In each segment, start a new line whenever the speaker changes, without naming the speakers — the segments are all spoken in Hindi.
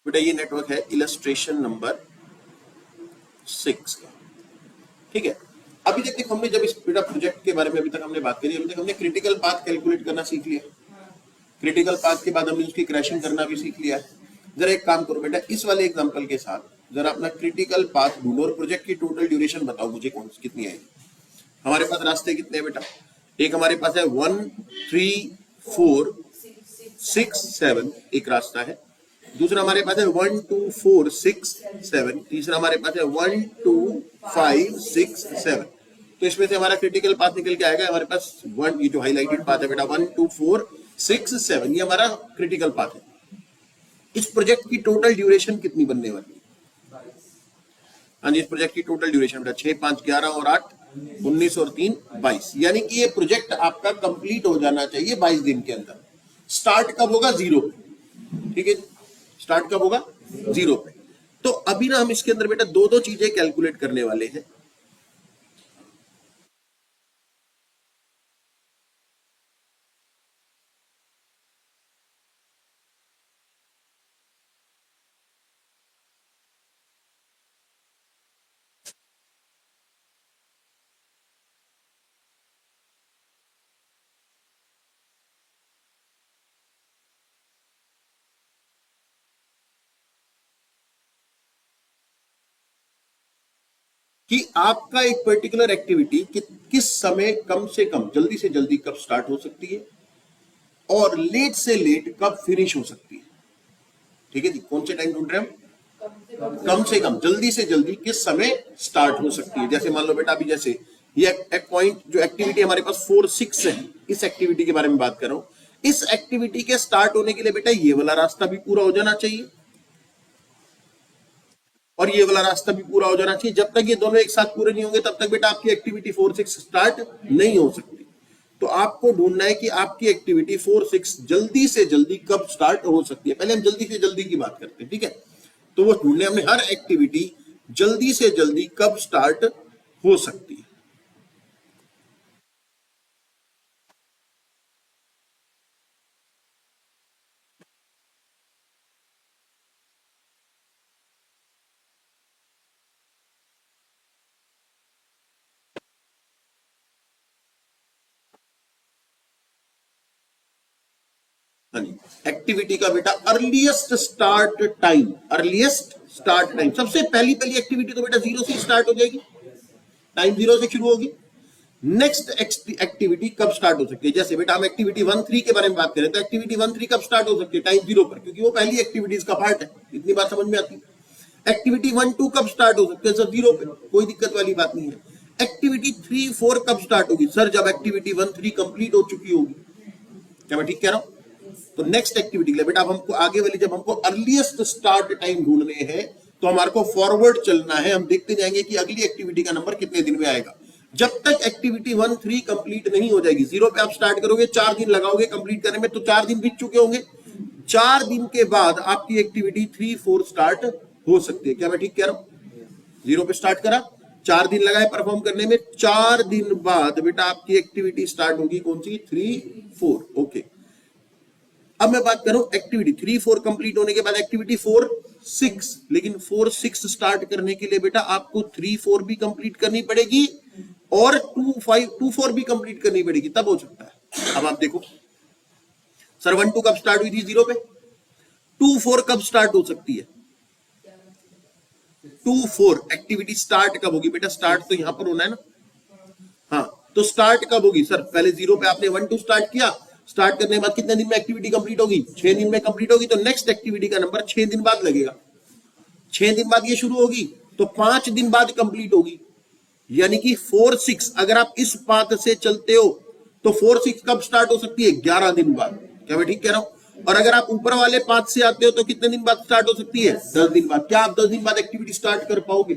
बेटा ये नेटवर्क है इलस्ट्रेशन नंबर 6 का, ठीक है। अभी तक हमने जब इस बेटा प्रोजेक्ट के बारे में अभी तक हमने बात करी, अभी तक हमने क्रिटिकल पाथ कैलकुलेट करना सीख लिया। क्रिटिकल पाथ के बाद हमने उसकी क्रैशिंग करना भी सीख लिया है। जरा एक काम करो बेटा, इस वाले एग्जांपल के साथ जरा अपना क्रिटिकल पाथ ढूंढो और प्रोजेक्ट की टोटल ड्यूरेशन बताओ मुझे कौन कितनी आएगी। हमारे पास रास्ते कितने हैं बेटा? एक हमारे पास है 1 3 4 6 7 एक रास्ता है। दूसरा हमारे पास है 1 2 4 6 7। तीसरा हमारे पास है 1 2 5 6 7। तो इसमें से हमारा क्रिटिकल पाथ निकल के आएगा हमारे पास 1, ये जो हाईलाइटेड पाथ है बेटा 1 2 4 6 7, ये हमारा क्रिटिकल पाथ है। इस प्रोजेक्ट की टोटल ड्यूरेशन कितनी बनने वाली है? हाँ जी, इस प्रोजेक्ट की टोटल ड्यूरेशन बेटा 6 5 11 और 8 19 और 3 22, यानी कि ये प्रोजेक्ट आपका कंप्लीट हो जाना चाहिए 22 दिन के अंदर। स्टार्ट कब होगा? 0 पे, ठीक है। स्टार्ट कब होगा? 0 पे। तो अभी ना हम इसके अंदर बेटा दो दो चीजें कैलकुलेट करने वाले हैं। कि आपका एक पर्टिकुलर एक्टिविटी किस समय कम से कम जल्दी से जल्दी कब स्टार्ट हो सकती है और लेट से लेट कब फिनिश हो सकती है, ठीक है जी। कौन से टाइम ढूंढ रहे हैं हम? कम से कम जल्दी से जल्दी किस समय स्टार्ट हो सकती है। जैसे मान लो बेटा अभी जैसे ये एक पॉइंट जो एक्टिविटी हमारे पास 4 6 है, इस एक्टिविटी के बारे में बात कर रहा हूं। इस एक्टिविटी के स्टार्ट होने के लिए बेटा ये वाला रास्ता भी पूरा हो जाना चाहिए और ये वाला रास्ता भी पूरा हो जाना चाहिए। जब तक ये दोनों एक साथ पूरे नहीं होंगे तब तक बेटा आपकी एक्टिविटी 4 6 स्टार्ट नहीं हो सकती। तो आपको ढूंढना है कि आपकी एक्टिविटी 4 6 जल्दी से जल्दी कब स्टार्ट हो सकती है। पहले हम जल्दी से जल्दी की बात करते हैं, ठीक है। तो वो ढूंढने हमने हर एक्टिविटी जल्दी से जल्दी कब स्टार्ट हो सकती है। हाँ जी, एक्टिविटी का बेटा earliest start time, earliest start time, सबसे पहली पहली एक्टिविटी तो बेटा 0 से स्टार्ट हो जाएगी, टाइम 0 से शुरू होगी। नेक्स्ट एक्टिविटी कब स्टार्ट हो सकती है? जैसे बेटा हम एक्टिविटी 1 3 के बारे में बात करें तो एक्टिविटी 1 3 कब स्टार्ट हो सकती है? टाइम 0 पर, क्योंकि वो पहली एक्टिविटीज का पार्ट है। इतनी बात समझ में आती है। एक्टिविटी 1 2 कब स्टार्ट हो सकती है? सर 0 पे, कोई दिक्कत वाली बात नहीं है। एक्टिविटी 3 4 कब स्टार्ट होगी? सर जब एक्टिविटी 1 3 कंप्लीट हो चुकी होगी। क्या मैं ठीक कह रहा हूं? तो नेक्स्ट एक्टिविटी के लिए बेटा अब हमको आगे वाली, जब हमको अर्लीस्ट स्टार्ट टाइम ढूंढने हैं तो हमारे को फॉरवर्ड चलना है। हम देखते जाएंगे कि अगली एक्टिविटी का नंबर कितने दिन में आएगा। जब तक एक्टिविटी 1 3 कंप्लीट नहीं हो जाएगी, 0 पे आप स्टार्ट करोगे, 4 दिन लगाओगे कंप्लीट करने में, तो 4 दिन बीत चुके होंगे। 4 दिन के बाद आपकी एक्टिविटी 3 4 स्टार्ट हो सकती है। क्या मैं ठीक कह रहा हूं? 0 पे स्टार्ट करा, 4 दिन लगाए परफॉर्म करने में, 4 दिन बाद बेटा आपकी एक्टिविटी स्टार्ट होगी कौन सी? 3 4। ओके, अब मैं बात करूं एक्टिविटी 3 4 कंप्लीट होने के बाद एक्टिविटी 4 6। लेकिन 4 6 स्टार्ट करने के लिए बेटा आपको 3 4 भी कंप्लीट करनी पड़ेगी और 2 4 भी कंप्लीट करनी पड़ेगी, तब हो सकता है। अब आप देखो सर 1 2 कब स्टार्ट हुई थी? 0 पे। 2 4 कब स्टार्ट हो सकती है? 2 4 एक्टिविटी स्टार्ट कब होगी? बेटा स्टार्ट तो यहां पर होना है ना। हाँ, तो स्टार्ट कब होगी? सर पहले 0 पे आपने 1 2 स्टार्ट किया, स्टार्ट करने के बाद कितने दिन में एक्टिविटी कंप्लीट होगी? 6 दिन में कंप्लीट होगी। तो नेक्स्ट एक्टिविटी का नंबर 6 दिन बाद लगेगा। 6 दिन बाद ये शुरू होगी तो 5 दिन बाद कंप्लीट होगी, यानी कि 4 6। अगर आप इस पाथ से चलते हो तो 4 6 कब स्टार्ट हो सकती है? 11 दिन बाद। क्या मैं ठीक कह रहा हूं? और अगर आप ऊपर वाले पाथ से आते हो तो कितने दिन बाद स्टार्ट हो सकती है? 10 दिन बाद। क्या आप 10 दिन बाद एक्टिविटी स्टार्ट कर पाओगे?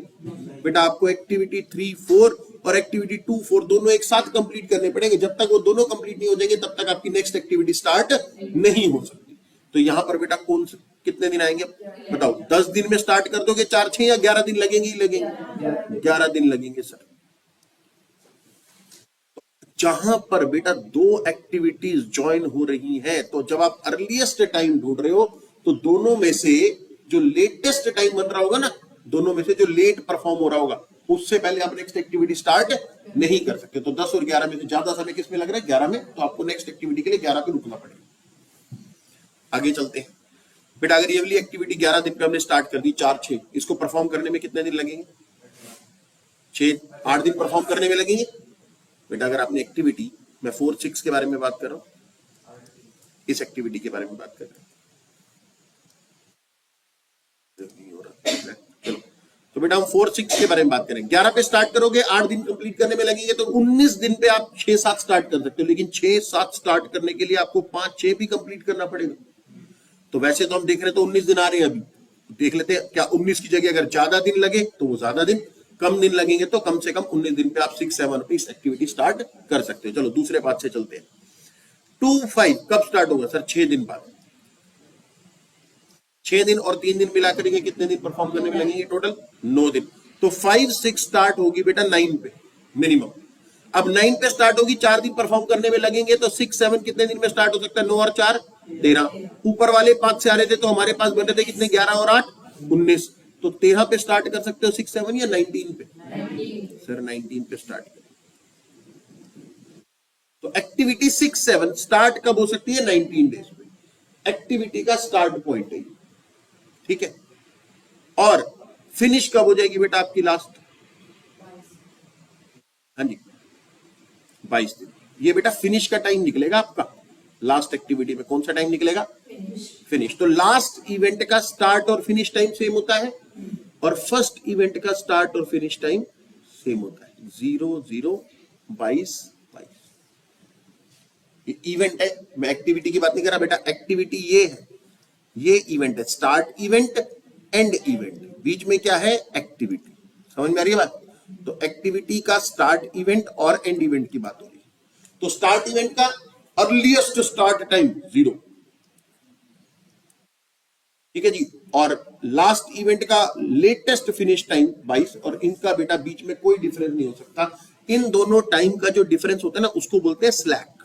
बेटा आपको एक्टिविटी 3 4 और एक्टिविटी 2 4 दोनों एक साथ कंप्लीट करने पड़ेंगे। जब तक वो दोनों कंप्लीट नहीं हो जाएंगे तब तक आपकी नेक्स्ट एक्टिविटी स्टार्ट नहीं हो सकती। तो यहां पर बेटा कौन से कितने दिन आएंगे बताओ? 10 दिन में स्टार्ट कर दोगे 4 6 या 11 दिन लगेंगे ही लगेंगे? 11 दिन लगेंगे सर। जहां पर बेटा दो एक्टिविटीज ज्वाइन हो रही हैं, तो जब आप अर्लीस्ट टाइम ढूंढ रहे हो तो दोनों में से जो लेटेस्ट टाइम बन रहा होगा ना, दोनों में से जो लेट परफॉर्म हो रहा होगा, उससे पहले आप नेक्स्ट एक्टिविटी स्टार्ट नहीं कर सकते। तो 10 और 11 में से ज्यादा समय किसमें लग रहा है? 11 में। तो आपको नेक्स्ट एक्टिविटी के लिए 11 पे रुकना पड़ेगा। आगे चलते हैं बेटा। अगर ये वाली एक्टिविटी 11 दिन पे हमने स्टार्ट कर दी, 4 6, इसको परफॉर्म करने में कितने दिन लगेंगे? 6 8 दिन परफॉर्म करने में लगेंगे बेटा। अगर आपने एक्टिविटी, मैं 4 6 के बारे में बात कर रहा हूं, इस एक्टिविटी के बारे में बात कर रहा हूं। चलो तो बेटा हम 4 6 के बारे में बात करें। 11 पे स्टार्ट करोगे, 8 दिन कंप्लीट करने में लगेंगे, तो 19 दिन पे आप 6 7 स्टार्ट कर सकते हो। लेकिन 6 7 स्टार्ट करने के लिए आपको 5 6 भी कंप्लीट करना पड़ेगा। तो वैसे तो हम देख रहे हैं तो 19 दिन आ रहे हैं अभी, देख लेते हैं क्या 19 की जगह अगर ज्यादा दिन लगे तो वो ज्यादा दिन, कम दिन लगेंगे तो कम से कम 19 दिन पे आप 6 7 पे इस एक्टिविटी स्टार्ट कर सकते हो। चलो दूसरे बात से चलते हैं। 2 5 कब स्टार्ट होगा सर? 6 दिन बाद। 6 दिन और 3 दिन मिला करेंगे कितने दिन परफॉर्म करने में लगेंगे? टोटल 9 दिन। तो 5 6 स्टार्ट होगी बेटा 9 पे मिनिमम। अब 9 पे स्टार्ट होगी, 4 दिन परफॉर्म करने में लगेंगे, तो 6 7 कितने दिन में स्टार्ट हो सकता है? 9 और 4 13। ऊपर वाले 5 से आ रहे थे तो हमारे पास बन रहे थे कितने? 11 और 8 19। तो 13 पे स्टार्ट कर सकते हो 6 7 या 19 पे? 19। सर 19 पे स्टार्ट करें। तो एक्टिविटी 6 7 स्टार्ट कब हो सकती है? 19 डेज पे। एक्टिविटी का स्टार्ट पॉइंट है, ठीक है। और फिनिश कब हो जाएगी बेटा आपकी? लास्ट, हाँ जी 22 दिन। ये बेटा फिनिश का टाइम निकलेगा आपका। लास्ट एक्टिविटी में कौन सा टाइम निकलेगा? फिनिश। तो लास्ट इवेंट का स्टार्ट और फिनिश टाइम सेम होता है, और फर्स्ट इवेंट का स्टार्ट और फिनिश टाइम सेम होता है। 0 0 22 22। ये इवेंट है, मैं एक्टिविटी की बात नहीं कर रहा बेटा। एक्टिविटी ये है, ये इवेंट है, स्टार्ट इवेंट एंड इवेंट। बीच में क्या है? एक्टिविटी। समझ में आ रही है बात? तो एक्टिविटी का स्टार्ट इवेंट और एंड इवेंट की बात हो रही है। तो स्टार्ट इवेंट का अर्लीस्ट स्टार्ट टाइम 0, ठीक है जी, और लास्ट इवेंट का लेटेस्ट फिनिश टाइम 22, और इनका बेटा बीच में कोई डिफरेंस नहीं हो सकता। इन दोनों टाइम का जो डिफरेंस होता है ना, उसको बोलते हैं स्लैक।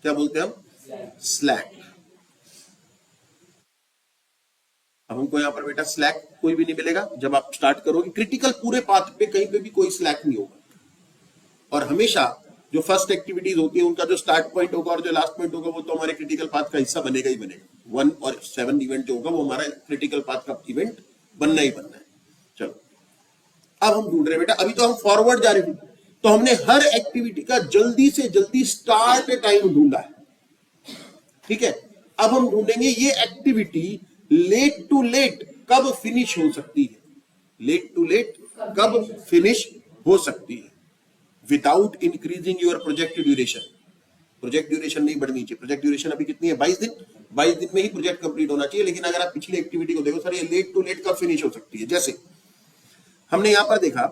क्या बोलते हैं हम? स्लैक। अब हमको यहां पर बेटा स्लैक कोई भी नहीं मिलेगा जब आप स्टार्ट करोगे। क्रिटिकल पूरे पाथ पे कहीं पे भी कोई स्लैक नहीं होगा। और हमेशा जो फर्स्ट एक्टिविटीज होती है उनका जो स्टार्ट पॉइंट होगा और जो लास्ट पॉइंट होगा वो तो हमारे क्रिटिकल पाथ का हिस्सा बनेगा ही बनेगा। 1 और 7 इवेंट जो होगा वो हमारा क्रिटिकल पाथ का इवेंट बनना ही बनना है। चलो अब हम ढूंढ रहे हैं बेटा, अभी तो हम फॉरवर्ड जा रहे थे, तो हमने हर एक्टिविटी का जल्दी से जल्दी स्टार्ट टाइम ढूंढा है, ठीक है। अब हम ढूंढेंगे ये एक्टिविटी लेट टू लेट कब फिनिश हो सकती है। लेट टू लेट कब फिनिश हो सकती है without increasing your project duration. Project duration नहीं बढ़नी चाहिए। प्रोजेक्ट ड्यूरेशन अभी कितनी है? 22 दिन। 22 दिन में ही प्रोजेक्ट कंप्लीट होना चाहिए। लेकिन अगर आप पिछली एक्टिविटी को देखो, सर ये लेट टू लेट कब फिनिश हो सकती है। जैसे हमने यहां पर देखा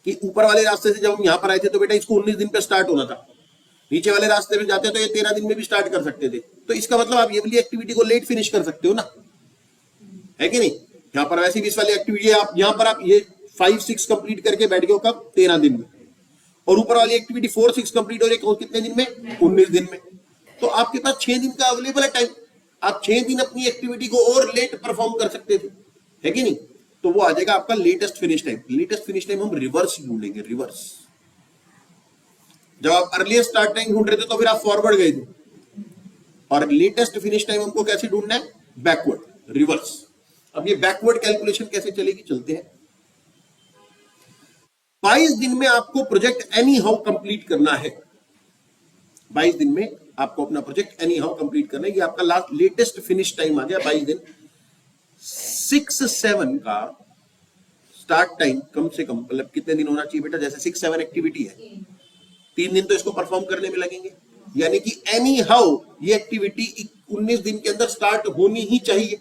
कि ऊपर वाले रास्ते से जब हम यहां पर आए थे तो बेटा इसको 19 दिन पे स्टार्ट होना था। नीचे वाले रास्ते में जाते तो ये 13 दिन में भी स्टार्ट कर सकते थे। तो इसका मतलब आप ये वाली एक्टिविटी को लेट फिनिश कर सकते हो ना, है कि नहीं। यहां पर वैसे भी इस वाली एक्टिविटी आप यहां पर आप ये 5 6 कंप्लीट करके बैठ गए हो कब? 13 दिन में। और ऊपर वाली एक्टिविटी 4 6 कंप्लीट हो रही है कितने दिन में? 19 दिन में। तो आपके पास 6 दिन का अवेलेबल है टाइम। आप 6 दिन अपनी एक्टिविटी को और लेट परफॉर्म कर सकते थे, है कि नहीं। तो वो आ जाएगा आपका latest finish time. Latest finish time हम रिवर्स ढूंढेंगे। रिवर्स, जब आप अर्लीस्ट स्टार्ट टाइम ढूंढ रहे थे तो फिर आप फॉरवर्ड गए थे, और लेटेस्ट फिनिश टाइम हमको कैसे ढूंढना है? Backward, reverse. अब ये बैकवर्ड कैलकुलेशन कैसे चलेगी? चलते हैं। 22 दिन में आपको प्रोजेक्ट एनी हाउ कंप्लीट करना है। 22 दिन में आपको अपना प्रोजेक्ट एनी हाउ कंप्लीट करना है। ये आपका लास्ट लेटेस्ट फिनिश टाइम आ गया 22 दिन। 6 7 का स्टार्ट टाइम कम से कम मतलब कितने दिन होना चाहिए बेटा? जैसे 6 7 एक्टिविटी है, 3 दिन तो इसको परफॉर्म करने में लगेंगे। यानी कि एनी हाउ ये एक्टिविटी 19 दिन के अंदर स्टार्ट होनी ही चाहिए।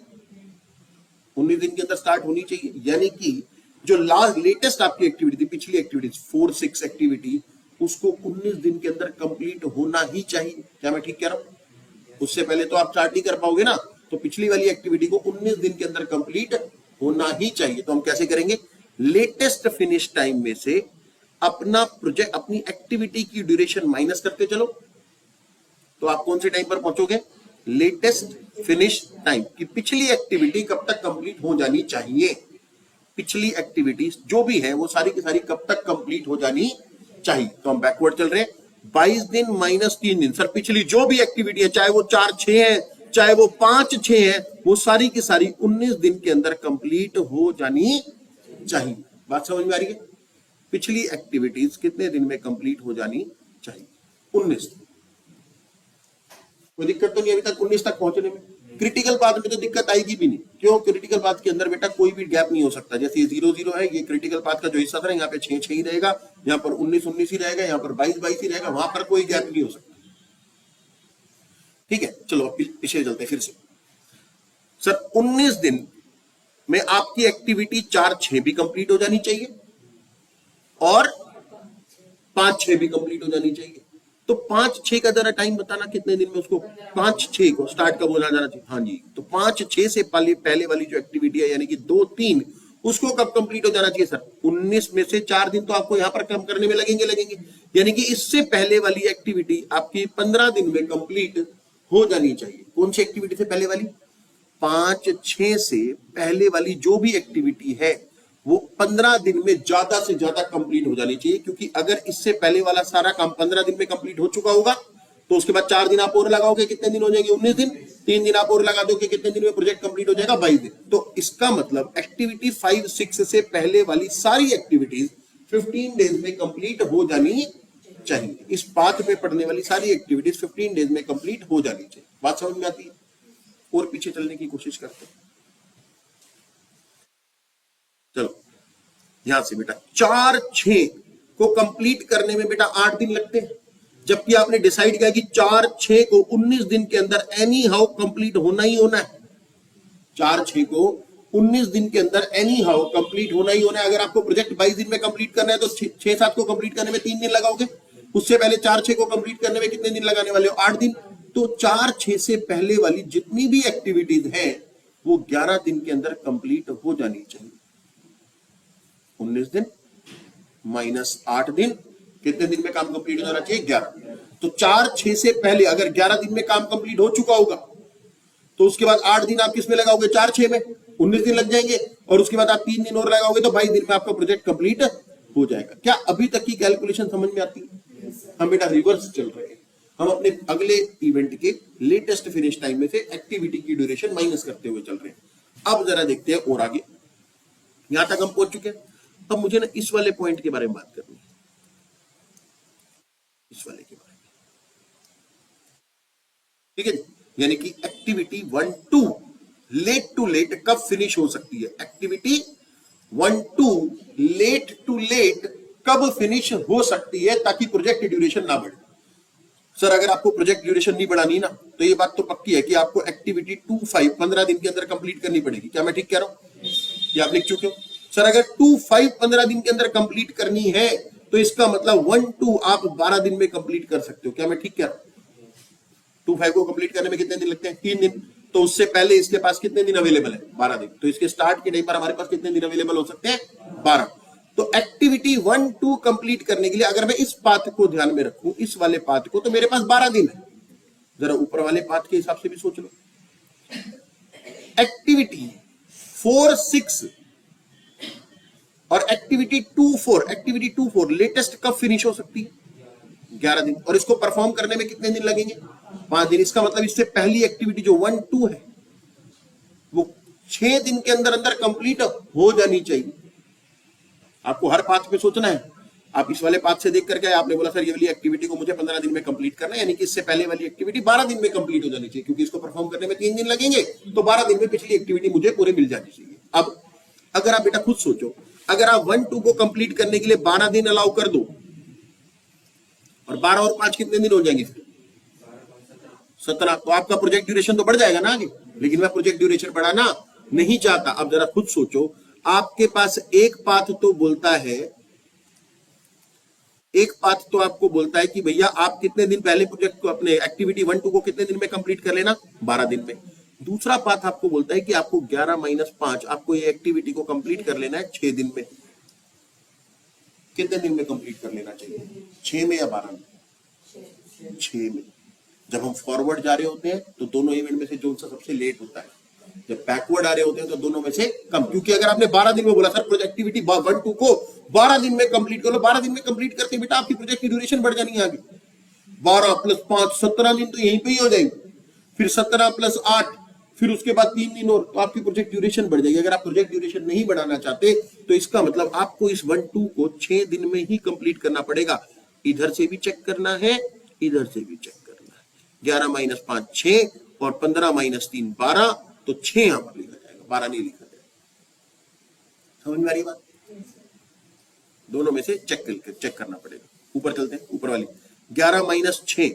19 दिन के अंदर स्टार्ट होनी चाहिए। यानी कि जो लास्ट लेटेस्ट आपकी एक्टिविटी थी, पिछली एक्टिविटी 4 6 एक्टिविटी, उसको 19 दिन के अंदर कंप्लीट होना ही चाहिए। क्या मैं ठीक कह रहा हूं? उससे पहले तो आप स्टार्ट नहीं कर पाओगे ना। तो पिछली वाली एक्टिविटी को 19 दिन के अंदर कंप्लीट होना ही चाहिए। तो हम कैसे करेंगे? लेटेस्ट फिनिश टाइम में से अपना प्रोजेक्ट, अपनी एक्टिविटी की ड्यूरेशन माइनस करते चलो। तो आप कौन से टाइम पर पहुंचोगे? लेटेस्ट फिनिश टाइम कि पिछली एक्टिविटी कब तक कंप्लीट हो जानी चाहिए, पिछली एक्टिविटीज जो भी है वो सारी की सारी कब तक कंप्लीट हो जानी चाहिए। तो हम बैकवर्ड चल रहे हैं, 22 दिन माइनस 3 दिन। सर पिछली जो भी एक्टिविटी है, चाहे वो 4-6 है, चाहे वो 5-6 है, वो सारी की सारी 19 दिन के अंदर कंप्लीट हो जानी चाहिए। बात समझ में आ रही है? पिछली एक्टिविटीज कितने दिन में कंप्लीट हो जानी चाहिए? 19 दिन। कोई दिक्कत तो नहीं अभी तक 19 तक पहुंचने में? क्रिटिकल पाथ में तो दिक्कत आएगी भी नहीं। क्यों? क्रिटिकल पाथ के अंदर बेटा कोई भी गैप नहीं हो सकता। जैसे ये 0-0 है, ये क्रिटिकल पाथ का जो हिस्सा था, यहाँ पे 6-6 ही रहेगा, यहाँ पर 19-19 ही रहेगा, यहाँ पर 22-22 ही रहेगा, वहां पर कोई गैप नहीं हो सकता। ठीक है, चलो अब पीछे चलते हैं फिर से। सर 19 दिन में आपकी एक्टिविटी 4-6 भी कंप्लीट हो जानी चाहिए और 5-6 भी कंप्लीट हो जानी चाहिए। तो 5-6 का जरा टाइम बताना कितने दिन में उसको 5-6 को स्टार्ट कब होना जाना चाहिए? हाँ जी, तो 5-6 से पहले वाली जो एक्टिविटी है यानी कि 2-3, उसको कब कंप्लीट हो जाना चाहिए? सर 19 में से 4 दिन तो आपको यहां पर कम करने में लगेंगे, यानी कि इससे पहले वाली एक्टिविटी आपकी 15 दिन में कंप्लीट हो जानी चाहिए। कौन सी एक्टिविटी से पहले वाली? 5-6 से पहले वाली जो भी एक्टिविटी है वो 15 दिन में ज्यादा से ज्यादा कंप्लीट हो जानी चाहिए, क्योंकि अगर इससे पहले वाला सारा काम 15 दिन में कंप्लीट हो चुका होगा तो उसके बाद 4 दिन आप और लगाओगे, कितने दिन हो जाएंगे? 19 दिन। 3 दिन आप और लगा दोगे, कितने दिन में प्रोजेक्ट कंप्लीट हो जाएगा? 22 दिन। तो इसका मतलब एक्टिविटी 5-6 से पहले वाली सारी एक्टिविटीज 15 डेज में कंप्लीट हो जानी चाहिए। इस पाथ में पढ़ने वाली सारी एक्टिविटीज 15 डेज में कंप्लीट हो जानी चाहिए। बात समझ में आती है? और पीछे चलने की कोशिश करते हैं। चलो यहां से बेटा 4-6 को कंप्लीट करने में बेटा 8 दिन लगते हैं, जबकि आपने डिसाइड किया कि 4-6 को 19 दिन के अंदर एनी हाउ कंप्लीट होना ही होना है। 4-6 को 19 दिन के अंदर एनी हाउ कंप्लीट होना ही होना है। अगर आपको प्रोजेक्ट 22 दिन में कंप्लीट करना है तो 6-7 को कंप्लीट करने में 3 दिन लगाओगे, उससे पहले 4-6 को कंप्लीट करने में कितने दिन लगाने वाले हो? 8 दिन। तो 4-6 से पहले वाली जितनी भी एक्टिविटीज है वो 11 दिन के अंदर कंप्लीट हो जानी चाहिए। 19 दिन माइनस 8 दिन, कितने दिन में काम कंप्लीट हो जाना चाहिए? 11। तो 4-6 से पहले अगर 11 दिन में काम कंप्लीट हो चुका होगा तो उसके बाद 8 दिन आप किसमें लगाओगे? 4-6 में, 19 दिन लग जाएंगे, और उसके बाद आप 3 दिन और लगाओगे तो 22 दिन में आपका प्रोजेक्ट कंप्लीट हो जाएगा। क्या अभी तक की कैलकुलेशन समझ में आती है? हम बेटा रिवर्स चल रहे हैं। हम अपने अगले इवेंट के लेटेस्ट फिनिश टाइम में से एक्टिविटी की ड्यूरेशन माइनस करते हुए चल रहे हैं। अब जरा देखते हैं और आगे। यहां तक हम पहुंच चुके हैं। अब मुझे ना इस वाले पॉइंट के बारे में बात करनी है, इस वाले के बारे में। ठीक है जी, यानी कि एक्टिविटी 1-2 लेट टू लेट कब फिनिश हो सकती है? एक्टिविटी 1-2 लेट टू लेट कब फिनिश हो सकती है ताकि प्रोजेक्ट ड्यूरेशन ना बढ़े? सर अगर आपको प्रोजेक्ट ड्यूरेशन नहीं बढ़ानी ना तो ये बात तो पक्की है कि आपको एक्टिविटी 2-5 15 दिन के अंदर कंप्लीट करनी पड़ेगी। क्या मैं ठीक कह रहा हूं? ये आप लिख चुके हो। सर अगर 2-5 15 दिन के अंदर कंप्लीट करनी है तो इसका मतलब 1-2 आप 12 दिन में कंप्लीट कर सकते हो। क्या मैं ठीक कह रहा हूं? 2-5 को कंप्लीट करने में कितने दिन लगते हैं? 3 दिन। तो उससे पहले इसके पास कितने दिन अवेलेबल है? 12 दिन। तो इसके स्टार्ट के टाइम पर हमारे पास कितने दिन अवेलेबल हो सकते हैं? 12। तो एक्टिविटी 1-2 कंप्लीट करने के लिए अगर मैं इस पाथ को ध्यान में रखूं, इस वाले पाथ को, तो मेरे पास 12 दिन है। जरा ऊपर वाले पाथ के हिसाब से भी सोच लो। एक्टिविटी 4-6 और एक्टिविटी 2-4 लेटेस्ट कब फिनिश हो सकती है? 11 दिन। और इसको परफॉर्म करने में कितने दिन लगेंगे? 5 दिन। इसका मतलब इससे पहली एक्टिविटी जो 1-2 है वो 6 दिन के अंदर अंदर कंप्लीट हो जानी चाहिए। आपको हर पाथ पे सोचना है। आप इस वाले पाथ से देख करके आपने बोला सर ये वाली एक्टिविटी को मुझे 15 दिन में कंप्लीट करना है, यानी कि इससे पहले वाली एक्टिविटी 12 दिन में कंप्लीट हो जानी चाहिए, क्योंकि इसको परफॉर्म करने में 3 दिन लगेंगे, तो 12 दिन में पिछली एक्टिविटी मुझे पूरे मिल जानी चाहिए। अब अगर आप बेटा खुद सोचो, अगर आप 1-2 को कंप्लीट करने के लिए 12 दिन अलाउ कर दो, और 12 और 5 कितने दिन हो जाएंगे? 17। तो आपका प्रोजेक्ट ड्यूरेशन तो बढ़ जाएगा ना आगे, लेकिन मैं प्रोजेक्ट ड्यूरेशन बढ़ाना नहीं चाहता। अब जरा खुद सोचो, आपके पास एक पाथ तो बोलता है, एक पाथ तो आपको बोलता है कि भैया आप कितने दिन पहले प्रोजेक्ट को, अपने एक्टिविटी 1-2 को कितने दिन में कंप्लीट कर लेना? 12 दिन में। दूसरा पाथ आपको बोलता है कि आपको 11-5 आपको ये एक्टिविटी को कंप्लीट कर लेना है 6 दिन में। कितने दिन में कंप्लीट कर लेना चाहिए? 6 में या 12 में? 6 में। जब हम फॉरवर्ड जा रहे होते हैं तो दोनों इवेंट में से जो सा सबसे लेट होता है, जब बैकवर्ड आ रहे होते हैं तो दोनों में से कम। क्योंकि अगर आपने 12 दिन में बोला सर प्रोजेक्ट एक्टिविटी 1-2 को 12 दिन में कंप्लीट करो, 12 दिन में कंप्लीट करके बेटा आपकी प्रोजेक्ट की ड्यूरेशन बढ़ जानी है आगे। 12 + 5 17 दिन तो यहीं पे ही हो जाएगी, फिर 17 + 8 फिर उसके बाद 3 दिन और, तो आपकी प्रोजेक्ट ड्यूरेशन बढ़ जाएगी। अगर आप प्रोजेक्ट ड्यूरेशन नहीं बढ़ाना चाहते तो इसका मतलब आपको इस 1-2 को 6 दिन में ही कंप्लीट करना पड़ेगा। इधर से भी चेक करना है, इधर से भी चेक करना है। 11 - 5 6 और 15 - 3 12, तो 6 यहां पर लिखा जाएगा, 12 नहीं लिखा जाएगा। समझ में आ रही बात? दोनों में से चेक करना पड़ेगा। ऊपर चलते हैं, ऊपर वाली 11 - 6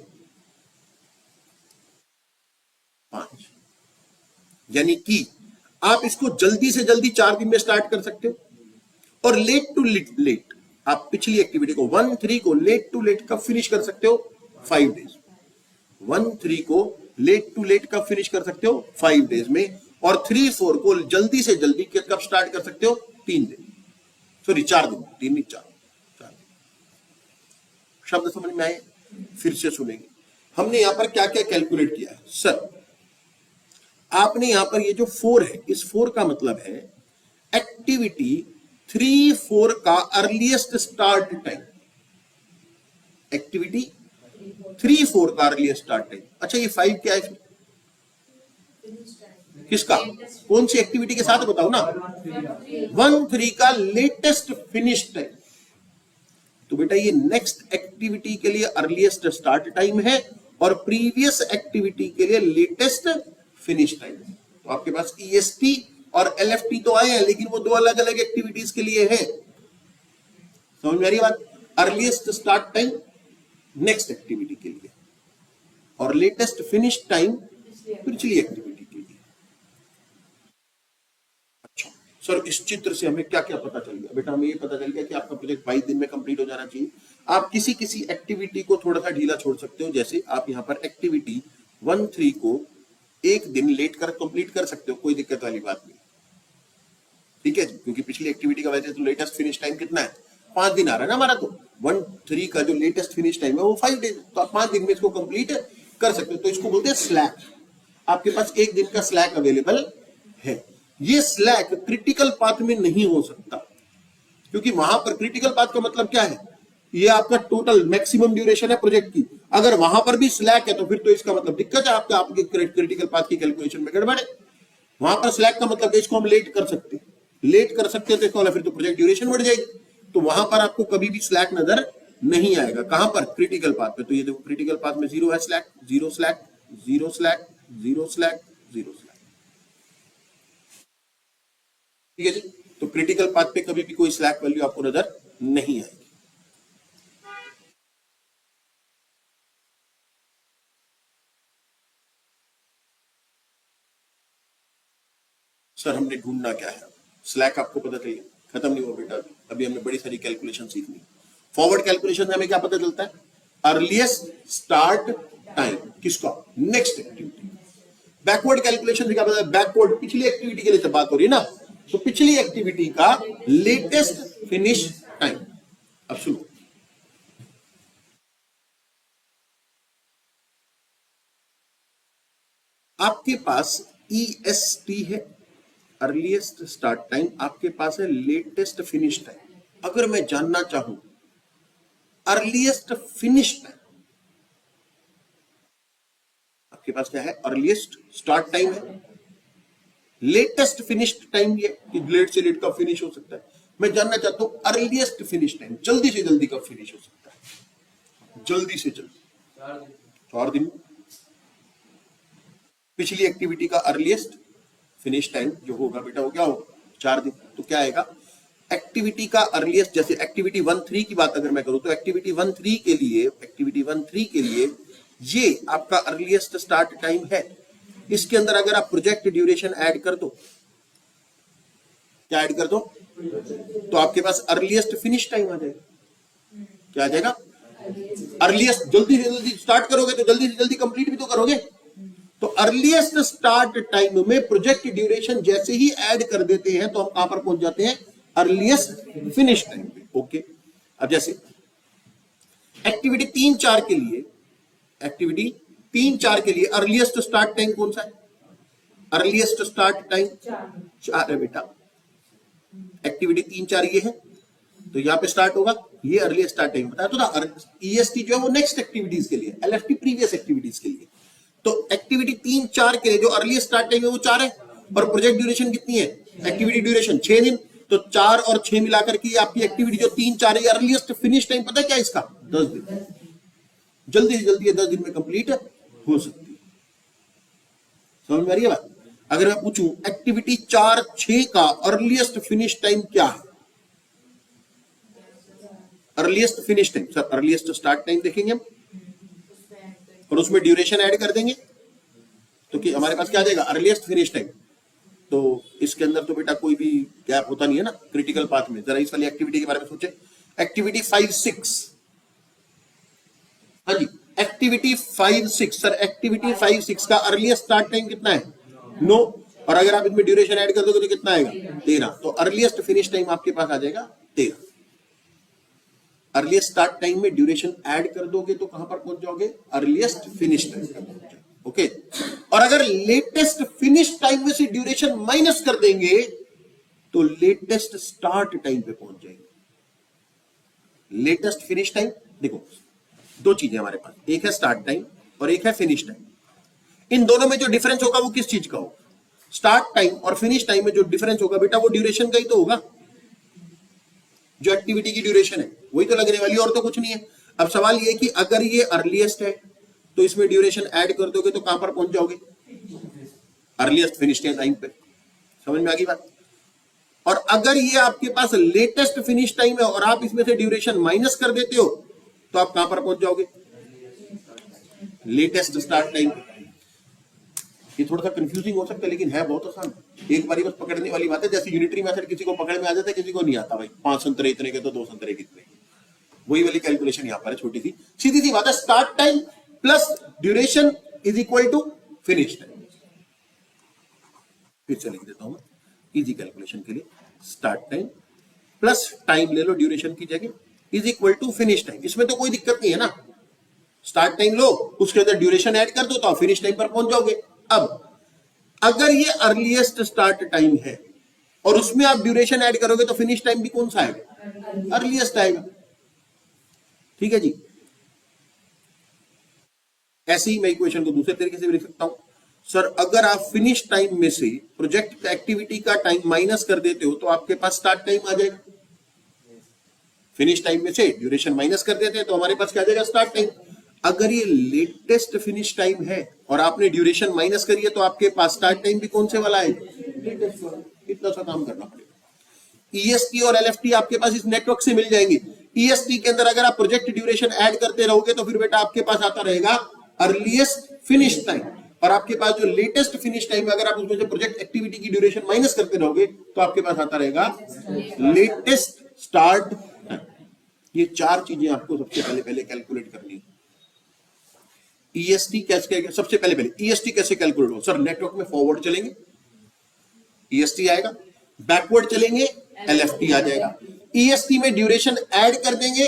5, यानी कि आप इसको जल्दी से जल्दी 4 दिन में स्टार्ट कर सकते हो। और लेट टू लेट आप पिछली एक्टिविटी को 1-3 को लेट टू लेट कब फिनिश कर सकते हो? 5 डेज। 1-3 को लेट टू लेट कब फिनिश कर सकते हो? 5 डेज में। और 3-4 को जल्दी से जल्दी कब स्टार्ट कर सकते हो? 3 दिन, सॉरी 4 दिन, 3 नहीं 4 दिन। शब्द समझ में आए? फिर से सुनेंगे। हमने यहां पर क्या क्या कैलकुलेट किया है। सर आपने यहां पर ये जो 4 है, इस 4 का मतलब है एक्टिविटी 3-4 का अर्लीस्ट स्टार्ट टाइम। एक्टिविटी 3-4 का अर्लीस्ट स्टार्ट टाइम। अच्छा ये 5 क्या है फिर? किसका? कौन सी एक्टिविटी के साथ बताओ ना? 1-3 का लेटेस्ट फिनिश टाइम। तो बेटा ये नेक्स्ट एक्टिविटी के लिए अर्लीस्ट स्टार्ट टाइम है और प्रीवियस एक्टिविटी के लिए लेटेस्ट फिनिश टाइम। तो आपके पास EST और LFT तो आए हैं, लेकिन वो 2 अलग अलग एक्टिविटीज के लिए है। समझ में आ रही बात? Earliest start time next activity के लिए और लेटेस्ट फिनिश टाइम पिछली एक्टिविटी के लिए। अच्छा सर इस चित्र से हमें क्या क्या पता चल गया? बेटा हमें ये पता चल गया कि आपका प्रोजेक्ट 22 दिन में कंप्लीट हो जाना चाहिए। आप किसी किसी एक्टिविटी को थोड़ा सा ढीला छोड़ सकते हो। जैसे आप यहाँ पर एक्टिविटी 1-3 को 1 दिन लेट कर कंप्लीट कर सकते हो, कोई दिक्कत वाली बात नहीं। ठीक है जी, क्योंकि पिछली एक्टिविटी का वजह तो लेटेस्ट फिनिश टाइम कितना है? 5 दिन आ रहा है ना हमारा। तो 1-3 का जो लेटेस्ट फिनिश टाइम है वो 5 डेज, तो आप 5 दिन में इसको कंप्लीट कर सकते हो। तो इसको बोलते हैं स्लैक। आपके पास 1 दिन का स्लैक अवेलेबल है। ये स्लैक क्रिटिकल पाथ में नहीं हो सकता, क्योंकि वहां पर क्रिटिकल पाथ का मतलब क्या है? ये आपका टोटल मैक्सिमम ड्यूरेशन है प्रोजेक्ट की। अगर वहां पर भी स्लैक है तो फिर तो इसका मतलब दिक्कत है, आपके क्रिटिकल पाथ की कैलकुलेशन में गड़बड़ है। वहां पर स्लैक का मतलब इसको हम लेट कर सकते हैं, तो इसका मतलब फिर तो प्रोजेक्ट ड्यूरेशन बढ़ जाएगी। तो वहां पर आपको कभी भी स्लैक नजर नहीं आएगा। कहां पर? क्रिटिकल पाथ पे। तो ये देखो क्रिटिकल पाथ में 0 है slack, 0 slack, 0 slack, 0 slack, 0 slack. ठीक है जी। तो क्रिटिकल पाथ पे कभी भी कोई स्लैक वैल्यू आपको नजर नहीं आएगी। सर हमने ढूंढना क्या है? स्लैक आपको पता चलिए, खत्म नहीं हुआ बेटा, अभी हमने बड़ी सारी कैलकुलेशन सीखनी। फॉरवर्ड कैलकुलेशन में हमें क्या पता चलता है? अर्लीस्ट स्टार्ट टाइम किसका? Next activity. बैकवर्ड कैलकुलेशन में क्या पता है? बैकवर्ड पिछली एक्टिविटी के लिए जब बात हो रही है ना, तो पिछली एक्टिविटी का लेटेस्ट फिनिश टाइम। अब सुनो, आपके पास EST है अर्लीस्ट स्टार्ट टाइम, आपके पास है लेटेस्ट फिनिश टाइम। अगर मैं जानना चाहूं अर्लीस्ट फिनिश टाइम, आपके पास क्या है? अर्लीस्ट स्टार्ट टाइम है, लेटेस्ट फिनिश टाइम भी है कि लेट से लेट कब फिनिश हो सकता है। मैं जानना चाहता हूं अर्लीस्ट फिनिश टाइम, जल्दी से जल्दी कब फिनिश हो सकता है? जल्दी से जल्दी 4 दिन। पिछली एक्टिविटी का अर्लीस्ट फिनिश टाइम जो होगा बेटा वो क्या होगा? 4 दिन। तो क्या आएगा? एक्टिविटी का अर्लीस्ट, जैसे एक्टिविटी 1-3 की बात अगर मैं करूं तो एक्टिविटी 1-3 के लिए ये आपका अर्लीस्ट स्टार्ट टाइम है। इसके अंदर अगर आप प्रोजेक्ट ड्यूरेशन ऐड कर दो, क्या ऐड कर दो? तो आपके पास अर्लीस्ट फिनिश टाइम आ जाएगा। क्या आ जाएगा? अर्लीस्ट। जल्दी से जल्दी स्टार्ट करोगे तो जल्दी से जल्दी कंप्लीट भी तो करोगे। तो अर्लीस्ट स्टार्ट टाइम में प्रोजेक्ट ड्यूरेशन जैसे ही ऐड कर देते हैं तो हम कहां पर पहुंच जाते हैं? अर्लीस्ट फिनिश टाइम पे। ओके, अब जैसे एक्टिविटी 3-4 के लिए, एक्टिविटी 3-4 के लिए अर्लीस्ट स्टार्ट टाइम कौन सा है? अर्लीस्ट स्टार्ट टाइम 4 है बेटा। एक्टिविटी 3-4 ये है, तो यहाँ पे स्टार्ट होगा, ये अर्लीस्ट स्टार्ट टाइम बताया तो ना। ईएसटी जो है वो नेक्स्ट एक्टिविटीज के लिए, एलएफटी प्रीवियस एक्टिविटीज के लिए। तो एक्टिविटी 3-4 के लिए जो अर्लीस्ट स्टार्ट टाइम है वो 4 है, और प्रोजेक्ट ड्यूरेशन कितनी है? एक्टिविटी ड्यूरेशन 6 दिन, तो 4 और 6 मिलाकर के आपकी एक्टिविटी जो 3-4 है, अर्लीस्ट फिनिश टाइम पता है क्या इसका? 10 दिन। जल्दी से जल्दी 10 दिन में कंप्लीट हो सकती है। समझ में आ रही है बात? अगर मैं पूछूं एक्टिविटी 4-6 का अर्लीस्ट फिनिश टाइम क्या है? Earliest finish time sir, earliest start time देखेंगे हम और उसमें ड्यूरेशन ऐड कर देंगे, तो कि हमारे पास क्या आ जाएगा? Earliest finish time. तो इसके अंदर तो बेटा कोई भी गैप होता नहीं है ना क्रिटिकल पाथ में। जरा इस वाली एक्टिविटी के बारे में सोचे। एक्टिविटी 5-6, हाँ जी, एक्टिविटी 5-6 सर, एक्टिविटी 5-6 का अर्लीस्ट स्टार्ट टाइम कितना है? 9, और अगर आप इसमें ड्यूरेशन ऐड कर दोगे तो कितना आएगा? 13। तो अर्लीस्ट फिनिश टाइम आपके पास आ जाएगा 13। अर्लीस्ट स्टार्ट टाइम में ड्यूरेशन ऐड कर दोगे तो कहां पर पहुंच जाओगे? अर्लीस्ट फिनिश टाइम पर पहुंच जाओगे। ओके, और अगर लेटेस्ट फिनिश टाइम में से ड्यूरेशन माइनस कर देंगे तो लेटेस्ट स्टार्ट टाइम पे पहुंच जाएंगे। लेटेस्ट फिनिश टाइम, देखो दो चीजें हमारे पास, एक है स्टार्ट टाइम और एक है फिनिश टाइम। इन दोनों में जो डिफरेंस होगा वो किस चीज का होगा? स्टार्ट टाइम और फिनिश टाइम में जो डिफरेंस होगा बेटा वो ड्यूरेशन का ही तो होगा। जो एक्टिविटी की ड्यूरेशन है वही तो लगने वाली, और तो कुछ नहीं है। अब सवाल ये कि अगर ये अर्लीस्ट है तो इसमें ड्यूरेशन ऐड कर दोगे तो कहां पर पहुंच जाओगे? अर्लीस्ट फिनिश टाइम पे। समझ में आ गई बात? और अगर ये आपके पास लेटेस्ट फिनिश टाइम है और आप इसमें से ड्यूरेशन माइनस कर देते हो तो आप कहां पर पहुंच जाओगे? Latest start time. ये थोड़ा सा कंफ्यूजिंग हो सकता है लेकिन है बहुत आसान। एक बारी बस पकड़ने वाली बात है। जैसे यूनिटरी मेथड किसी को पकड़ में आ जाता है, किसी को नहीं आता। भाई 5 संतरे इतने के तो 2 संतरे कितने, वही वाली कैलकुलेशन यहां पर है, छोटी सी सीधी सी बात है। Start time plus duration is equal to finish time. फिर से लिख देता हूं इजी कैलकुलेशन के लिए। स्टार्ट टाइम प्लस टाइम ले लो ड्यूरेशन की जगह is equal to finish time. इसमें तो कोई दिक्कत नहीं है ना। स्टार्ट टाइम लो, उसके अंदर ड्यूरेशन ऐड कर दो तो आप फिनिश टाइम पर पहुंच जाओगे। अब अगर ये अर्लीस्ट स्टार्ट टाइम है और उसमें आप ड्यूरेशन ऐड करोगे तो फिनिश टाइम भी कौन सा आएगा? अर्लीस्ट आएगा। ठीक है जी। ऐसे ही मैं इक्वेशन को दूसरे तरीके से भी लिख सकता हूं। सर अगर आप फिनिश टाइम में से प्रोजेक्ट एक्टिविटी का टाइम माइनस कर देते हो तो आपके पास स्टार्ट टाइम आ जाएगा। फिनिश टाइम में से ड्यूरेशन माइनस कर देते हैं तो हमारे पास क्या आ जाएगा? Start time. अगर ये लेटेस्ट फिनिश टाइम है और आपने ड्यूरेशन माइनस करी है तो आपके पास स्टार्ट टाइम भी कौन से वाला है? लेटेस्ट वाला। इतना सा काम करना पड़ेगा। ईएसटी और एलएफटी आपके पास इस नेटवर्क से मिल जाएंगे। ईएसटी के अंदर अगर आप प्रोजेक्ट ड्यूरेशन ऐड करते रहोगे तो फिर बेटा आपके पास आता रहेगा अर्लीस्ट फिनिश टाइम, और आपके पास जो लेटेस्ट फिनिश टाइम है अगर आप उसमें से प्रोजेक्ट एक्टिविटी की ड्यूरेशन माइनस करते रहोगे तो आपके पास आता रहेगा लेटेस्ट स्टार्ट टाइम। ये 4 चीजें आपको सबसे पहले कैलकुलेट करनी है। ईएसटी कैसे, सबसे पहले ईएसटी कैसे कैलकुलेट हो? सर नेटवर्क में फॉरवर्ड चलेंगे ईएसटी आएगा, बैकवर्ड चलेंगे एलएफटी आ जाएगा। ईएसटी में ड्यूरेशन ऐड कर देंगे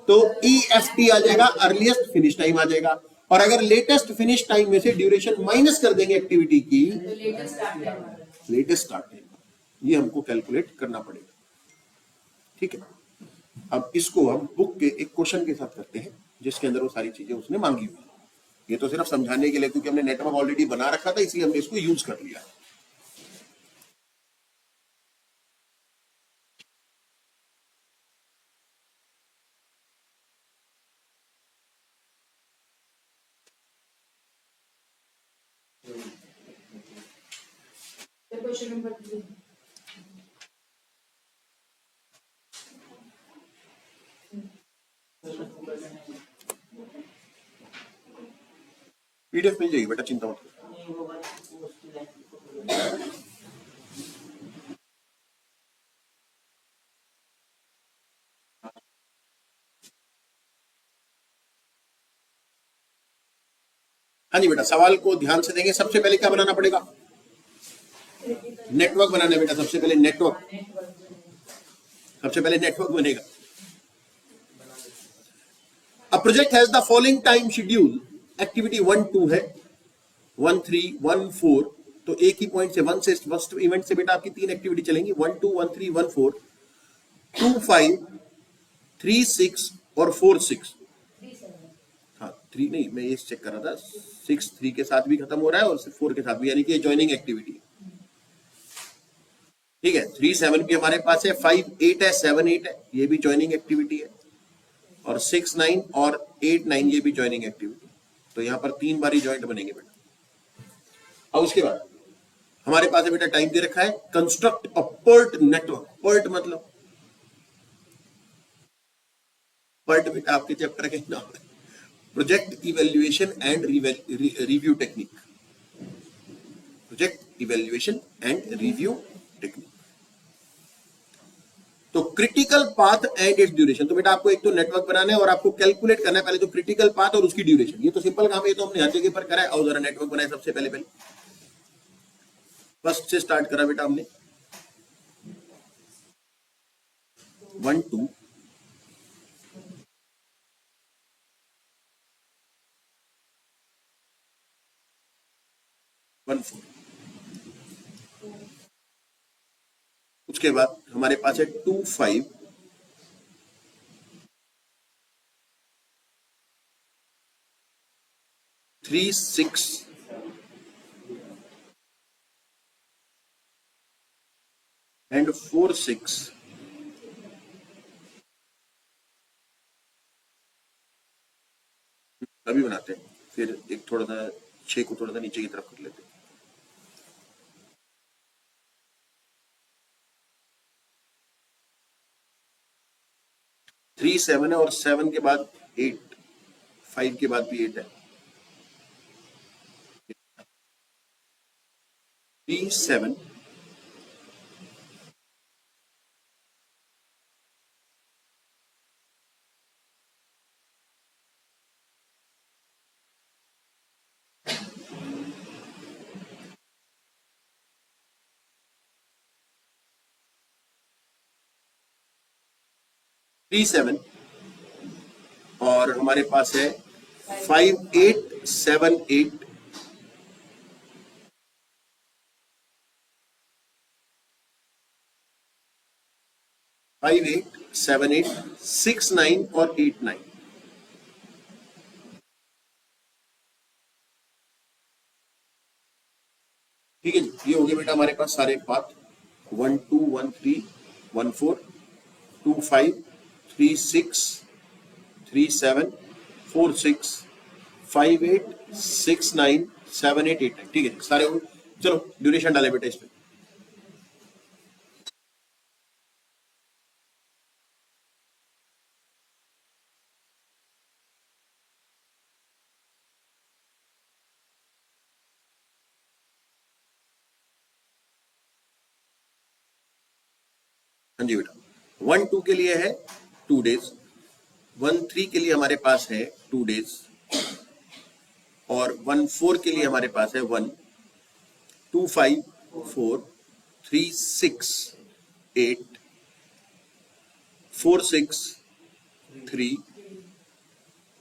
तो ईएफटी आ जाएगा, अर्लीस्ट फिनिश टाइम आ जाएगा। और अगर लेटेस्ट फिनिश टाइम में से ड्यूरेशन माइनस कर देंगे एक्टिविटी की, लेटेस्ट स्टार्ट टाइम। ये हमको कैलकुलेट करना पड़ेगा। ठीक है, अब इसको हम बुक के एक क्वेश्चन के साथ करते हैं जिसके अंदर वो सारी चीजें उसने मांगी हुई। ये तो सिर्फ समझाने के लिए, क्योंकि हमने नेटवर्क ऑलरेडी बना रखा था इसलिए हमने इसको यूज कर लिया।
Question number 3।
पीडीएफ मिल जाएगी बेटा, चिंता मत करो। हाँ जी बेटा, सवाल को ध्यान से देंगे। सबसे पहले क्या बनाना पड़ेगा? नेटवर्क बनाना है बेटा। सबसे पहले नेटवर्क, सबसे पहले नेटवर्क बनेगा। A project has the following time schedule activity 1-2 है, 1-3, 1-4, तो एक ही पॉइंट से 1 से फर्स्ट इवेंट से बेटा आपकी 3 एक्टिविटी चलेंगी, 1-2, 1-3, 1-4, 2-5, 3-6 और 4-6। हाँ 3 नहीं, मैं ये चेक कर रहा था, 6 3 के साथ भी खत्म हो रहा है और 4 के साथ भी, यानी कि ये ज्वाइनिंग एक्टिविटी। ठीक है, 3-7 भी हमारे पास है, 5-8 है, 7-8 है, ये भी ज्वाइनिंग एक्टिविटी है, और 6-9 और 8-9 ये भी ज्वाइनिंग एक्टिविटी। तो यहाँ पर 3 बारी ज्वाइंट बनेंगे बेटा। और उसके बाद हमारे पास बेटा टाइम दे रखा है, construct a PERT network. PERT मतलब, पर्ट बेटा आपके चैप्टर के नाम है, project evaluation and review technique. Project evaluation and review technique. तो critical path and its duration. तो बेटा आपको एक तो नेटवर्क बनाना है और आपको कैलकुलेट करना है पहले तो क्रिटिकल पाथ और उसकी ड्यूरेशन। ये तो सिंपल काम है, ये तो हमने हर जगह पर करा है। और जरा नेटवर्क बनाए सबसे पहले फर्स्ट से स्टार्ट करा बेटा हमने, 1-2, 1-4। उसके बाद हमारे पास है 2-5, 3-6 एंड 4-6। अभी बनाते हैं, फिर एक थोड़ा सा 6 को थोड़ा सा नीचे की तरफ कर लेते हैं। 3-7 है और 7 के बाद 8, 5 के बाद भी 8 है। 3-7, 3-7 और हमारे पास है 5-8-7-8, 5-8-7-8, 6-9 और 8-9। ठीक है जी, ये हो गए बेटा हमारे पास सारे पाथ, 1-2, 1-3, 1-4, 2-5, 3-6, 3-7, 4-6, 5-8, 6-9, 7-8, 8-9। ठीक है सारे हो गए। चलो ड्यूरेशन डाले बेटा इसमें। हाँ जी बेटा, 1-2 के लिए है 2 डेज, 1-3 के लिए हमारे पास है 2 डेज, और 1-4 के लिए हमारे पास है 1, 2-5, 4, 3-6, 8, 4-6, 3,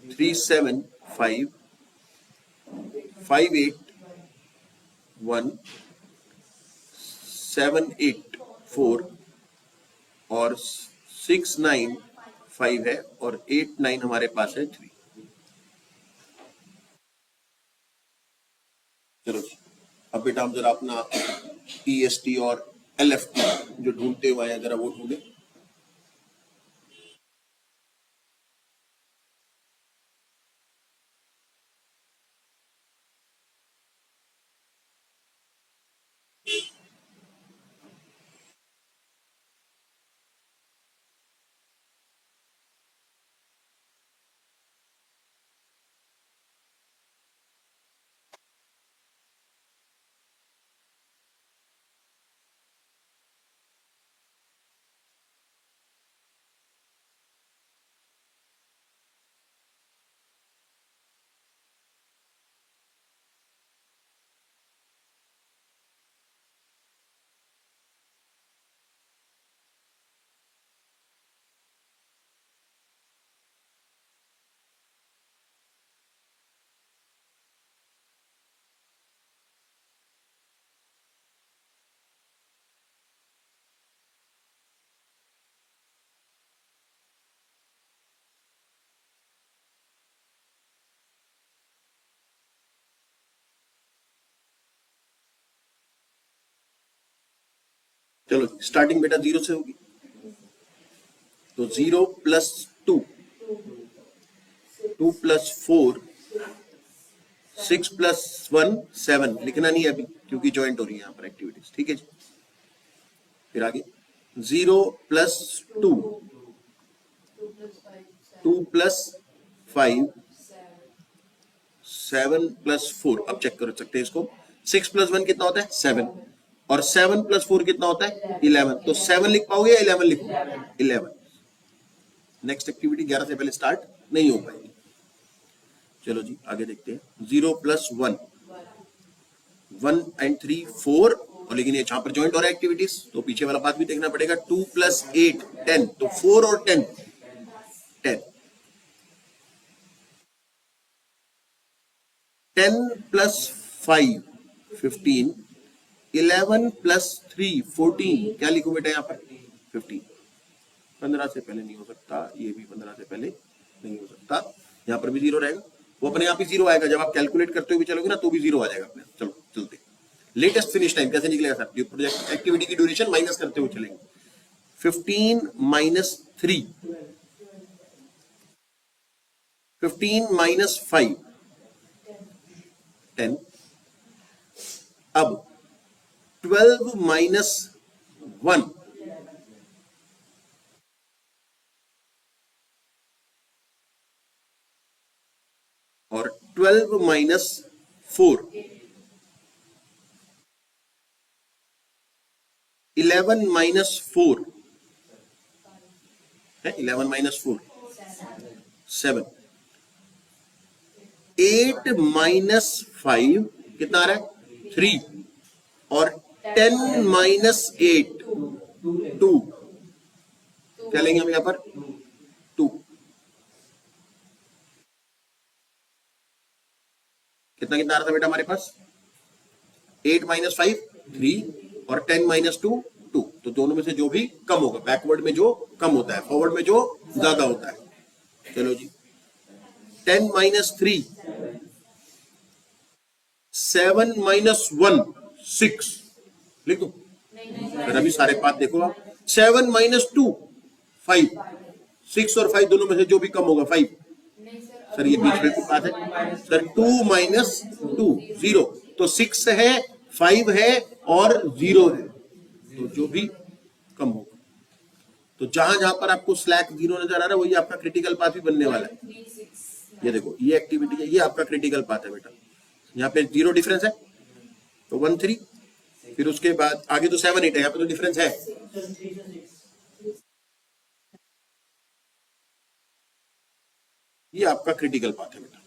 3-7, 5, 5-8, 1, 7-8, 4 और 6-9, 5 है, और 8-9 हमारे पास है 3। चलो जी, अब बेटा हम जरा अपना EST और LFT जो ढूंढते हुए हैं जरा वो ढूंढे। चलो स्टार्टिंग बेटा 0 से होगी, तो 0 प्लस 2, 2 प्लस 4, 6 प्लस 1 7, लिखना नहीं है अभी क्योंकि ज्वाइंट हो रही है यहाँ पर एक्टिविटीज, ठीक है जी। फिर आगे 0 प्लस 2, 2 प्लस 5, 7 प्लस 4, अब चेक कर सकते हैं इसको, 6 प्लस 1 कितना होता है 7, और 7 प्लस 4 कितना होता है 11, तो 7 लिख पाओगे या 11 लिखो, 11। नेक्स्ट एक्टिविटी 11 से पहले स्टार्ट नहीं हो पाएगी। चलो जी आगे देखते हैं, 0 प्लस 1, 1 एंड 3 4, और लेकिन ये जहां पर ज्वाइंट हो रहा है एक्टिविटीज तो पीछे वाला बात भी देखना पड़ेगा, 2 प्लस 8 10, तो 4 और 10 10, 10 प्लस 5 15, 11 प्लस 3 14, क्या लिखो बेटा यहाँ पर 15, 15 से पहले नहीं हो सकता, ये भी 15 से पहले नहीं हो सकता, यहाँ पर भी 0 रहेगा, वो अपने आप ही 0 आएगा, जब आप कैलकुलेट करते हुए भी चलोगे ना तो भी 0 आ जाएगा अपने। चलो चलते, लेटेस्ट फिनिश टाइम कैसे निकलेगा सर, जो प्रोजेक्ट एक्टिविटी की ड्यूरेशन माइनस करते हुए चलेंगे, 15 माइनस 3, 15 माइनस 5 10, अब 12 माइनस 1, और 12 माइनस 4, 11 माइनस 4 है, 11 माइनस 4 7, 8 माइनस 5 कितना आ रहा है 3, और 10 माइनस 8 2, क्या लेंगे हम यहां पर 2, कितना कितना आ रहा था बेटा हमारे पास, 8 माइनस 5 3, और 10 माइनस 2 2, तो दोनों में से जो भी कम होगा, बैकवर्ड में जो कम होता है फॉरवर्ड में जो ज्यादा होता है। चलो जी 10 माइनस 3, 7 माइनस 1 6, लिख दो फिर अभी सारे पाथ देखो आप, 7 माइनस 2 5, 6 और 5 दोनों में से जो भी कम होगा 5, सर ये बीच में पाथ है सर, 2 माइनस 2 0, तो 6 है 5 है और 0 है, तो जो भी कम होगा, तो जहां जहां पर आपको स्लैक 0 नजर आ रहा है वही आपका क्रिटिकल पाथ भी बनने वाला है। ये देखो ये एक्टिविटी है, ये आपका क्रिटिकल पाथ है बेटा, यहाँ पे 0 डिफरेंस है तो 1 3, फिर उसके बाद आगे तो 7 8 है, यहाँ पे तो डिफरेंस है, ये आपका क्रिटिकल पाथ है बेटा,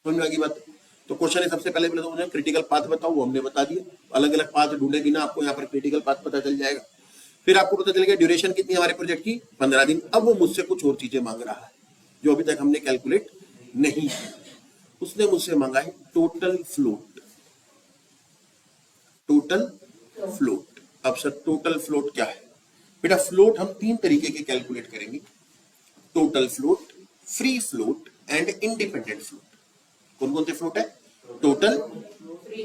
समझ में आ गई बात। तो क्वेश्चन है सबसे पहले तो मुझे क्रिटिकल पाथ बताओ, वो हमने बता दिया, अलग अलग पाथ ढूंढे बिना आपको यहाँ पर क्रिटिकल पाथ पता चल जाएगा। फिर आपको पता चलेगा ड्यूरेशन कितनी है हमारे प्रोजेक्ट की 15 दिन। अब वो मुझसे कुछ और चीजें मांग रहा है जो अभी तक हमने कैलकुलेट नहीं की, उसने मुझसे मांगा है टोटल फ्लोट, टोटल फ्लोट। अब सर टोटल फ्लोट क्या है बेटा, फ्लोट हम 3 तरीके के कैलकुलेट करेंगे, total float, free float and independent float. कौन कौन से फ्लोट है, total,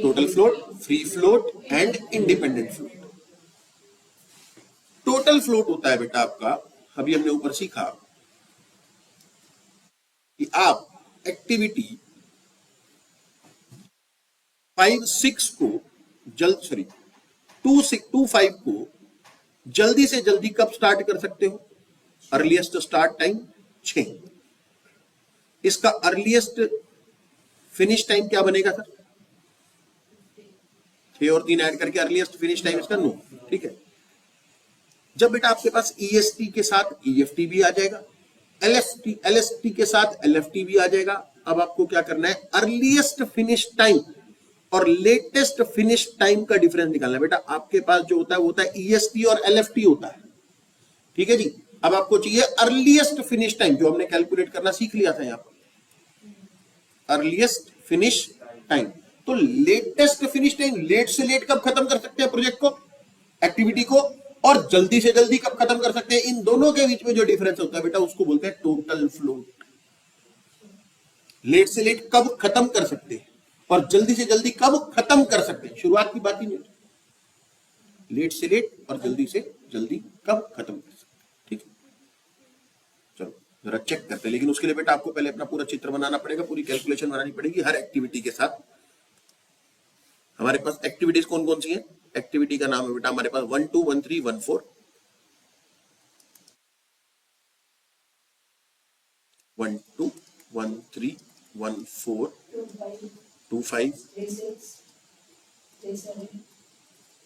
total float, free float and independent float. Total float होता है बेटा आपका, अभी हमने ऊपर सीखा कि आप एक्टिविटी 5 6 को जल्द, सॉरी 2 6 2 5 को जल्दी से जल्दी कब स्टार्ट कर सकते हो, अर्लीस्ट स्टार्ट टाइम 6, इसका अर्लीस्ट फिनिश टाइम क्या बनेगा सर, 6 और 3 ऐड करके अर्लीस्ट फिनिश टाइम इसका 9, ठीक है। जब बेटा आपके पास ईएसटी के साथ ईएफटी भी आ जाएगा, एलएसटी के साथ एलएफटी भी आ जाएगा, अब आपको क्या करना है, अर्लीस्ट फिनिश टाइम और लेटेस्ट फिनिश टाइम का डिफरेंस निकालना है। बेटा आपके पास जो होता है वो होता है ईएसटी और एलएफटी होता है, ठीक है जी। अब आपको चाहिए अर्लीस्ट फिनिश टाइम, जो हमने कैलकुलेट करना सीख लिया था यहाँ पर, अर्लीस्ट फिनिश टाइम। तो लेटेस्ट फिनिश टाइम, लेट से लेट कब खत्म कर सकते हैं प्रोजेक्ट को, एक्टिविटी को, और जल्दी से जल्दी कब खत्म कर सकते हैं, इन दोनों के बीच में जो डिफरेंस होता है बेटा उसको बोलते हैं टोटल फ्लोट। लेट से लेट कब खत्म कर सकते हैं और जल्दी से जल्दी कब खत्म कर सकते हैं, शुरुआत की बात ही नहीं। लेट से लेट और जल्दी से जल्दी कब खत्म कर सकते। ठीक है, चलो जरा चेक करते हैं, लेकिन उसके लिए बेटा आपको पहले अपना पूरा चित्र बनाना पड़ेगा, पूरी कैलकुलेशन बनानी पड़ेगी हर एक्टिविटी के साथ। हमारे पास एक्टिविटीज कौन कौन सी है? एक्टिविटी का नाम है बेटा हमारे पास 1 2 1 3 1 4, 1 2 1 3 1 4 2 5
3 7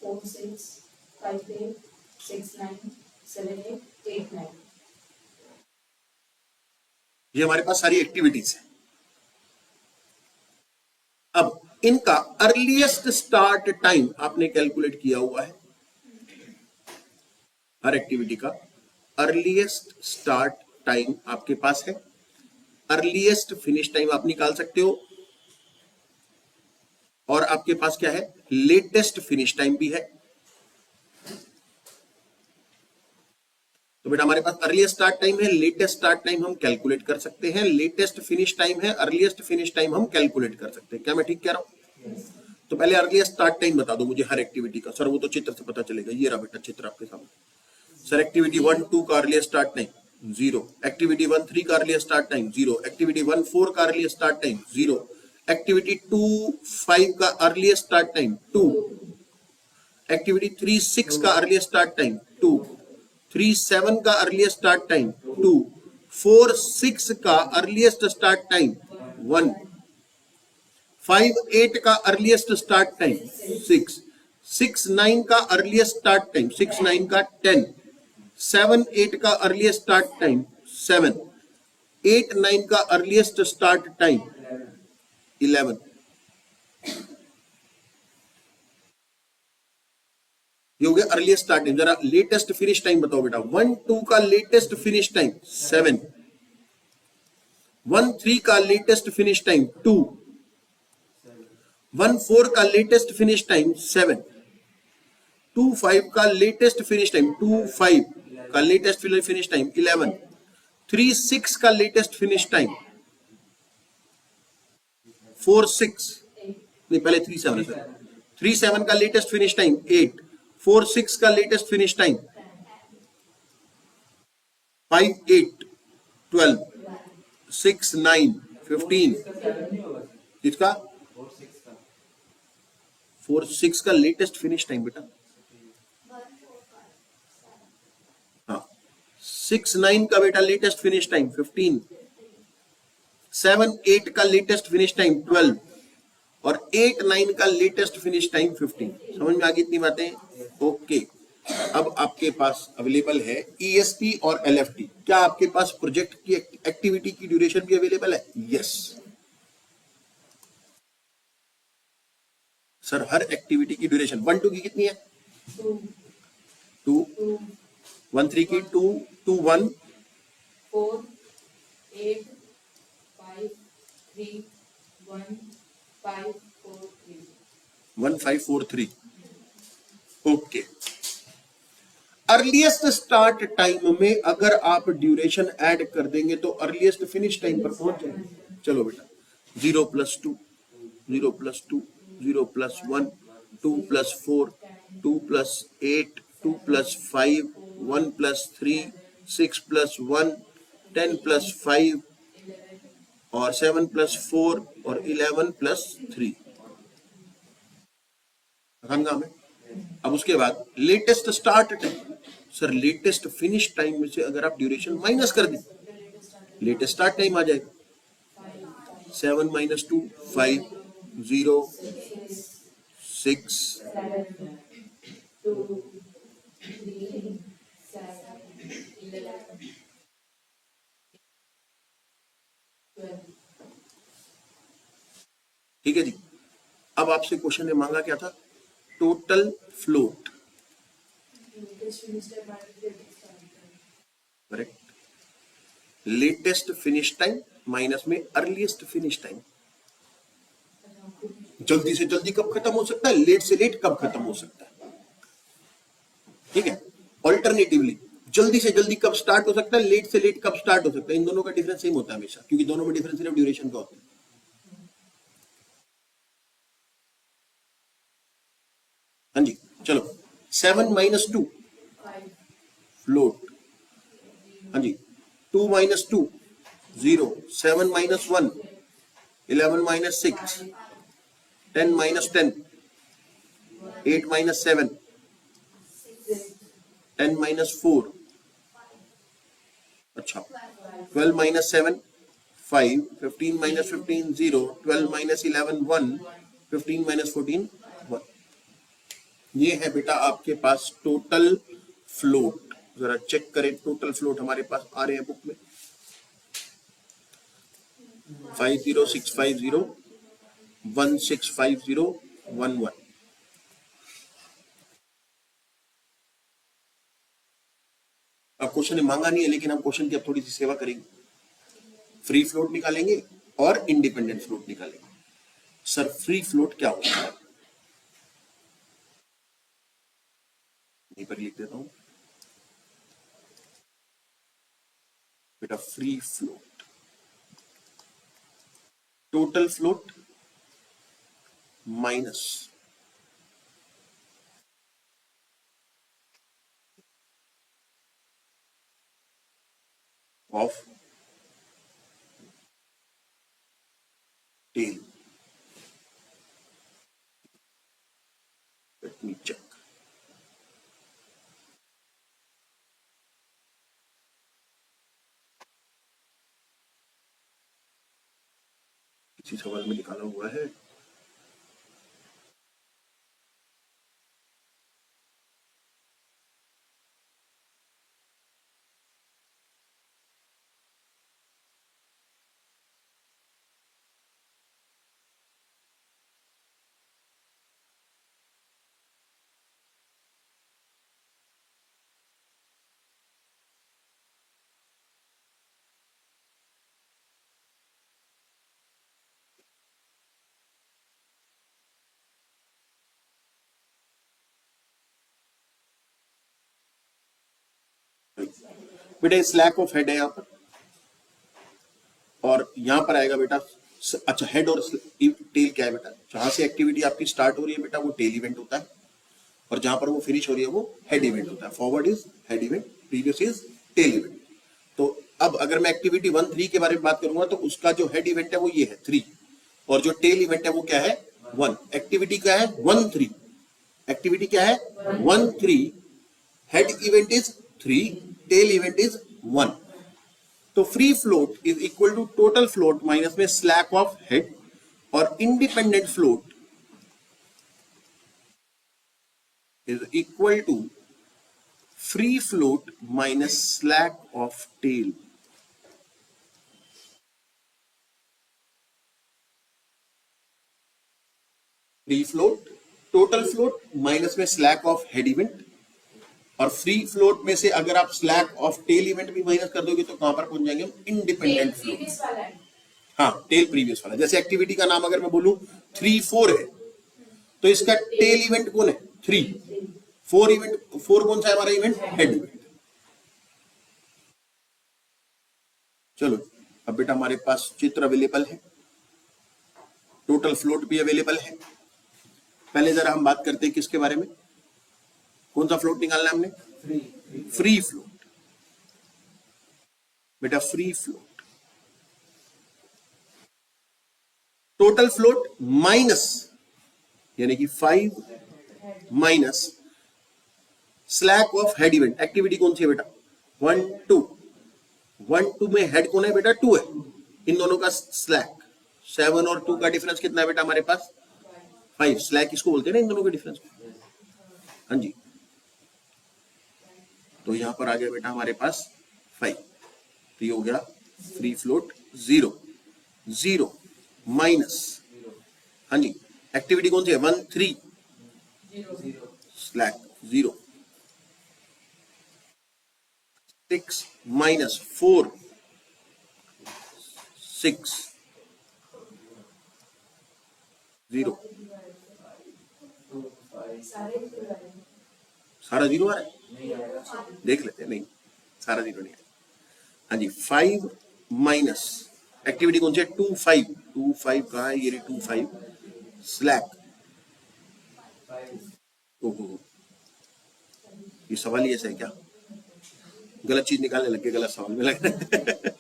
4 6 5 8 6 9 7 8 8 9।
ये हमारे पास सारी एक्टिविटीज है। अब इनका अर्लीस्ट स्टार्ट टाइम आपने कैलकुलेट किया हुआ है। हर एक्टिविटी का अर्लीस्ट स्टार्ट टाइम आपके पास है, अर्लीस्ट फिनिश टाइम आप निकाल सकते हो, और आपके पास क्या है? लेटेस्ट फिनिश टाइम भी है। तो बेटा हमारे पास अर्लीस्ट स्टार्ट टाइम है, लेटेस्ट स्टार्ट टाइम हम कैलकुलेट कर सकते हैं, लेटेस्ट फिनिश टाइम है, अर्लीस्ट फिनिश टाइम हम कैलकुलेट कर सकते हैं। क्या मैं ठीक कह रहा हूं? तो पहले अर्लीस्ट स्टार्ट टाइम बता दो मुझे हर एक्टिविटी का। सर वो तो चित्र से पता चलेगा, ये रहा बेटा चित्र आपके सामने। सर एक्टिविटी 1 2 का अर्लीस्ट स्टार्ट टाइम 0, एक्टिविटी 1 3 का अर्लीस्ट स्टार्ट टाइम 0, एक्टिविटी 1 4 का अर्लीस्ट स्टार्ट टाइम 0, एक्टिविटी 2 5 का अर्लीस्ट स्टार्ट टाइम 2, एक्टिविटी 3 6 का अर्लीस्ट स्टार्ट टाइम 2, 3 7 का अर्लीस्ट स्टार्ट टाइम 2, 4 6 का अर्लीस्ट स्टार्ट टाइम 1, 5 8 का अर्लीस्ट स्टार्ट टाइम 6, 6 9 का अर्लीस्ट स्टार्ट टाइम 6 9 का 10, 7 8 का अर्लीस्ट स्टार्ट टाइम 7, 8 9 का अर्लीस्ट स्टार्ट टाइम 11। ये हो गया अर्लीस्ट स्टार्ट टाइम। जरा लेटेस्ट फिनिश टाइम बताओ बेटा। 1 2 का लेटेस्ट फिनिश टाइम 7, 1 3 का लेटेस्ट फिनिश टाइम 2, 1 4 का लेटेस्ट फिनिश टाइम 7, 2 5 का लेटेस्ट फिनिश टाइम 2 5 का लेटेस्ट फिनिश टाइम 11, 3 6 का लेटेस्ट फिनिश टाइम 4 6 नहीं पहले 3 7 है सर, 3 7 का लेटेस्ट फिनिश टाइम 8, 4 6 का लेटेस्ट फिनिश टाइम 5 8 12 6 9 15। इसका 4 6 का लेटेस्ट फिनिश टाइम बेटा, हाँ 6 9 का बेटा लेटेस्ट फिनिश टाइम 15, 7 8 का लेटेस्ट फिनिश टाइम 12 और 8 9 का लेटेस्ट फिनिश टाइम 15। समझ में आ गई इतनी बातें? ओके। अब आपके पास अवेलेबल है ईएसटी और एलएफटी। क्या आपके पास प्रोजेक्ट की एक्टिविटी की ड्यूरेशन भी अवेलेबल है? यस सर, हर एक्टिविटी की ड्यूरेशन 1 2 की कितनी है? 2, 1 3 की 2 2 1
4 8 5 3 1 5 4 3
1 5 4 3। ओके। अर्लीस्ट स्टार्ट टाइम में अगर आप ड्यूरेशन ऐड कर देंगे तो अर्लीस्ट फिनिश टाइम पर पहुंच जाएंगे। चलो बेटा 0 + 2 0 + 2 0 + 1 2 + 4 2 + 8 2 + 5 1 + 3 6 + 1 10 + 5 और 7 + 4 और 11 + 3 समझा में। अब उसके बाद latest start time. Sir latest finish time में से अगर आप ड्यूरेशन माइनस कर दें, लेटेस्ट स्टार्ट टाइम आ जाएगा 7 - 2 5 0 6
2 3 7 11 12।
ठीक है जी। अब आपसे क्वेश्चन ने मांगा क्या था? Total float. Correct. Latest finish time minus में अर्लीस्ट फिनिश टाइम। जल्दी से जल्दी कब खत्म हो सकता है, लेट से लेट कब खत्म हो सकता है। ठीक है। ऑल्टरनेटिवली जल्दी से जल्दी कब स्टार्ट हो सकता है, लेट से लेट कब स्टार्ट हो सकता है। इन दोनों का डिफरेंस सेम होता है हमेशा, क्योंकि दोनों में डिफरेंस सिर्फ ड्यूरेशन का होता है। हाँ जी चलो 7 माइनस 2
5
फ्लोट, हाँ जी, 2 minus 2 0, 7 minus 1 11 minus 6, 10 minus 10, 8 minus 7, 10 minus 4, अच्छा 12 माइनस 7 5, 15 माइनस 15 0, 12 माइनस 11 1, 15 माइनस 14 1। ये है बेटा आपके पास टोटल फ्लोट। जरा चेक करें टोटल फ्लोट हमारे पास आ रहे हैं बुक में 50650 1650 11। अब क्वेश्चन मांगा नहीं है लेकिन हम क्वेश्चन की अब थोड़ी सी सेवा करेंगे। फ्री फ्लोट निकालेंगे और इंडिपेंडेंट फ्लोट निकालेंगे। सर फ्री फ्लोट क्या होता है? यहीं पर लिख देता हूं बेटा, free float total float minus of tail. Let me check. किसी सवाल में निकाला हुआ है? बेटा स्लैक ऑफ हेड है यहां पर, और यहां पर आएगा बेटा, अच्छा हेड और टेल क्या है बेटा? जहां से एक्टिविटी आपकी स्टार्ट हो रही है बेटा वो टेल इवेंट होता है, और जहां पर वो फिनिश हो रही है वो हेड इवेंट होता है। Forward is head event, previous is tail event. तो अब अगर मैं एक्टिविटी 1 3 के बारे में बात करूंगा तो उसका जो हेड इवेंट है वो ये है 3, और जो टेल इवेंट है वो क्या है 1। एक्टिविटी क्या है 1 3, एक्टिविटी क्या है 1 3, head event is 3, tail event is 1। तो free float is equal to total float minus में स्लैक ऑफ हेड, और independent float is equal to free float minus slack of tail. Free float total float minus में स्लैक ऑफ हेड इवेंट, और फ्री फ्लोट में से अगर आप स्लैक ऑफ टेल इवेंट भी माइनस कर दोगे तो कहां पर पहुंच जाएंगे हम? Independent float. हाँ टेल प्रीवियस वाला। जैसे एक्टिविटी का नाम अगर मैं बोलूं 3 4 है तो इसका टेल इवेंट कौन है 3, 4 इवेंट 4 कौन सा है हमारा इवेंट? Head event. चलो अब बेटा हमारे पास चित्र अवेलेबल है, टोटल फ्लोट भी अवेलेबल है। पहले जरा हम बात करते हैं किसके बारे में, कौन सा फ्लोट निकालना है हमने? Free float. बेटा free float total float minus, यानी कि 5 minus slack of head event. Activity कौन सी है बेटा? 1 2, 1 2 में हेड कौन है बेटा? 2 है। इन दोनों का स्लैक 7 और 2 का डिफरेंस कितना है बेटा हमारे पास? 5। स्लैक इसको बोलते हैं ना इन दोनों के डिफरेंस को। हाँ जी, तो यहां पर आ गया बेटा हमारे पास 5। तो ये हो गया फ्री फ्लोट 0 0 माइनस, हाँ जी, एक्टिविटी कौन सी है? 1 3, स्लैक 0, 6 माइनस 4 6 0। सारा 0 आ रहा है? देख लेते हैं। नहीं, सारा 0 नहीं है। हाँ जी, 5 माइनस एक्टिविटी कौन सी है? 2 5, 2 5 कहा है? ये 2 5 स्लैक, ओहो ये सवाल ही ऐसा है क्या? गलत चीज निकालने लग गए, गलत सवाल में लग रहे।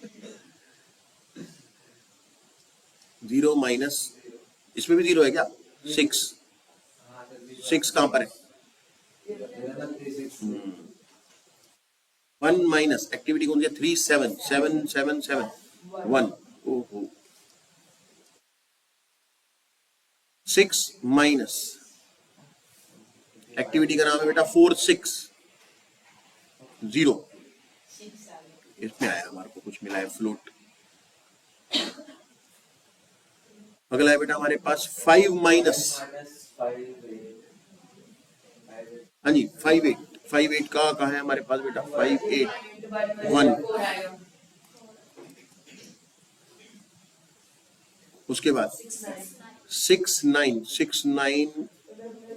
0 माइनस, इसमें भी 0 है क्या? 6 कहां पर है? 1 माइनस एक्टिविटी कौन सी है? 3 7 7 7 7 1। ओहो, 6 माइनस एक्टिविटी का नाम है बेटा 4 6 0। इसमें आया हमारे को कुछ मिला है फ्लोट। अगला है बेटा हमारे पास 5 माइनस, हाँ जी 5 8। 5 8 का कहा है हमारे पास बेटा? 5 8 1। उसके बाद 6 9 6 9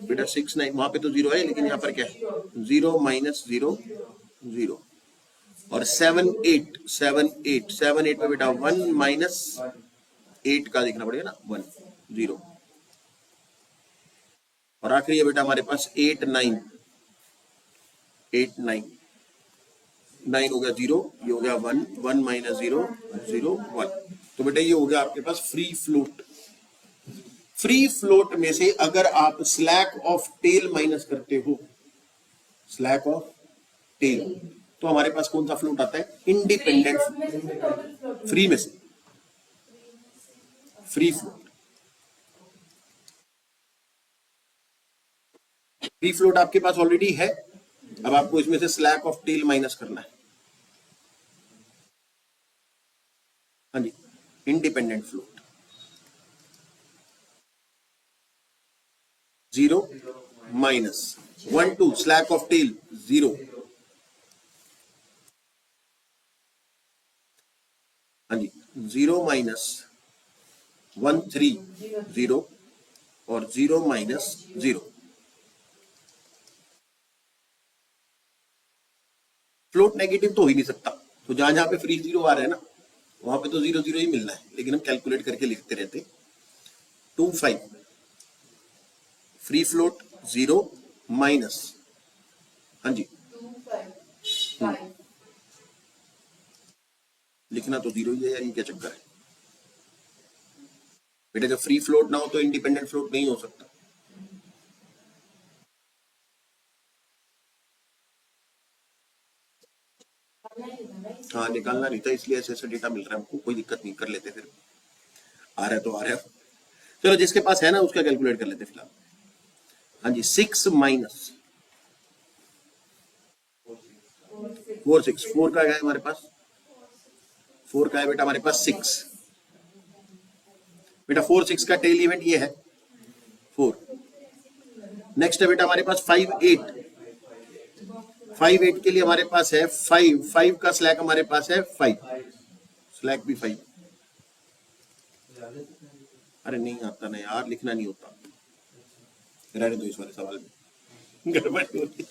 बेटा 6 9 वहां पे तो 0 है, लेकिन यहाँ पर क्या है? 0 माइनस 0 0। और 7 8 7 8 7 8 में बेटा 1 माइनस 8 का देखना पड़ेगा ना, 1 0। और आखिरी है बेटा हमारे पास 8 9 8 9 9 हो गया 0, ये हो गया 1 1 माइनस 0 0 1। तो बेटा ये हो गया आपके पास फ्री फ्लोट। फ्री फ्लोट में से अगर आप स्लैक ऑफ टेल माइनस करते हो, स्लैक ऑफ टेल, तो हमारे पास कौन सा फ्लोट आता है? इंडिपेंडेंट। फ्री में से फ्री फ्लोट। फ्री फ्लोट आपके पास ऑलरेडी है, अब आपको इसमें से स्लैक ऑफ टेल माइनस करना है। हाँ जी, independent float 0 minus 1 2 slack of tail 0। हाँ जी, 0 माइनस 1 3 0 और 0 माइनस 0। फ्लोट नेगेटिव तो हो ही नहीं सकता, तो जहां जहां पे फ्री 0 आ रहा है ना, वहां पे तो 0 0 ही मिलना है, लेकिन हम कैलकुलेट करके लिखते रहते। 2 5 फ्री फ्लोट 0 माइनस, हाँ जी
2 5
लिखना तो 0 ही है यार, ये क्या चक्कर है बेटा? जब फ्री फ्लोट ना हो तो इंडिपेंडेंट फ्लोट नहीं हो सकता। हाँ निकालना नहीं था, इसलिए ऐसे ऐसे डेटा मिल रहा है हमको, कोई दिक्कत नहीं, कर लेते फिर। आ रहा है तो आ रहा है, चलो जिसके पास है ना उसका कैलकुलेट कर लेते फिलहाल। हाँ जी 6 माइनस 4 6 4 का है हमारे पास? 4 का है बेटा हमारे पास 6। बेटा 4 6 का टेल इवेंट ये है 4। नेक्स्ट है बेटा हमारे पास 5 8। 5 8 के लिए हमारे पास है 5 5 का स्लैक हमारे पास है 5, स्लैक भी 5। अरे नहीं आता ना यार, लिखना नहीं होता, रहने दो इस वाले सवाल में, गड़बड़ होती।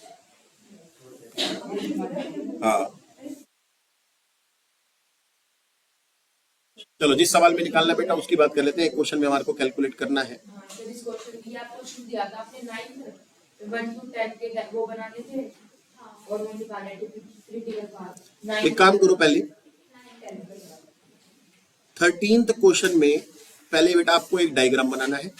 हाँ चलो जिस सवाल में निकालना बेटा उसकी बात कर लेते हैं। एक क्वेश्चन में हमारे को कैलकुलेट करना है।
सर इस क्वेश्चन ये आपको शुरू दिया था आपने 9 1 to 10 के वो बनाने थे और वो निकालने थे क्रिटिकल पार्ट।
एक काम करो, पहले 13th क्वेश्चन में पहले बेटा आपको एक डायग्राम बनाना है,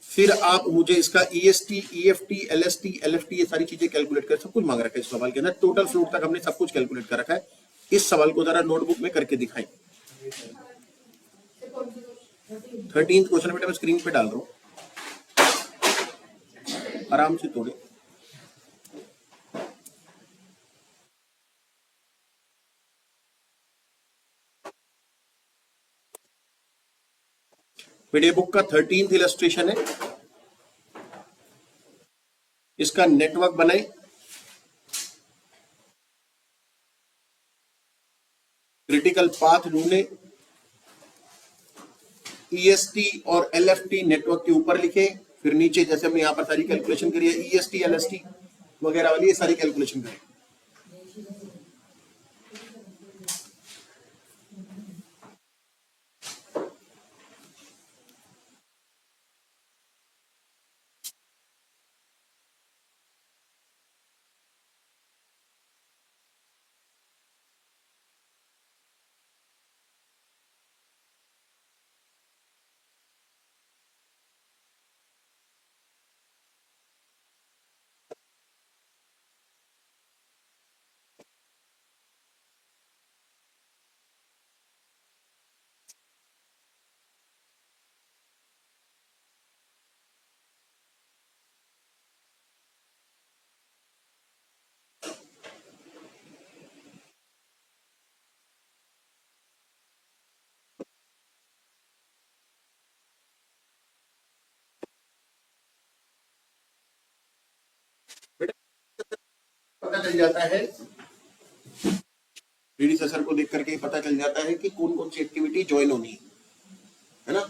फिर आप मुझे इसका EST EFT LST LFT ये सारी चीजें कैलकुलेट कर, सब कुछ मांग रखा है इस सवाल के अंदर। टोटल फ्लोट तक हमने सब कुछ कैलकुलेट कर रखा है। इस सवाल को जरा नोटबुक में करके दिखाएं। 13th क्वेश्चन बेटा मैं स्क्रीन पे डाल रहा हूं, आराम से तोड़े। वीडियो बुक का 13th इलस्ट्रेशन है। इसका नेटवर्क बनाए, क्रिटिकल पाथ ढूंढे, EST और LFT नेटवर्क के ऊपर लिखे, फिर नीचे जैसे हमने यहां पर सारी कैलकुलेशन करी है EST LST वगैरह वाली, ये सारी कैलकुलेशन करें। चल जाता है, प्रीडिसेसर को देख करके पता चल जाता है कि कौन कौन सी एक्टिविटी ज्वाइन होनी है ना।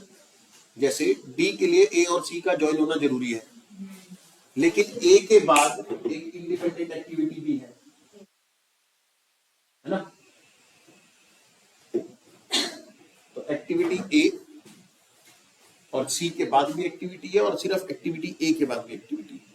जैसे डी के लिए ए और सी का ज्वाइन होना जरूरी है, लेकिन ए के बाद एक इंडिपेंडेंट एक्टिविटी भी है ना। तो एक्टिविटी ए और सी के बाद भी एक्टिविटी है, और सिर्फ एक्टिविटी ए के बाद भी एक्टिविटी है।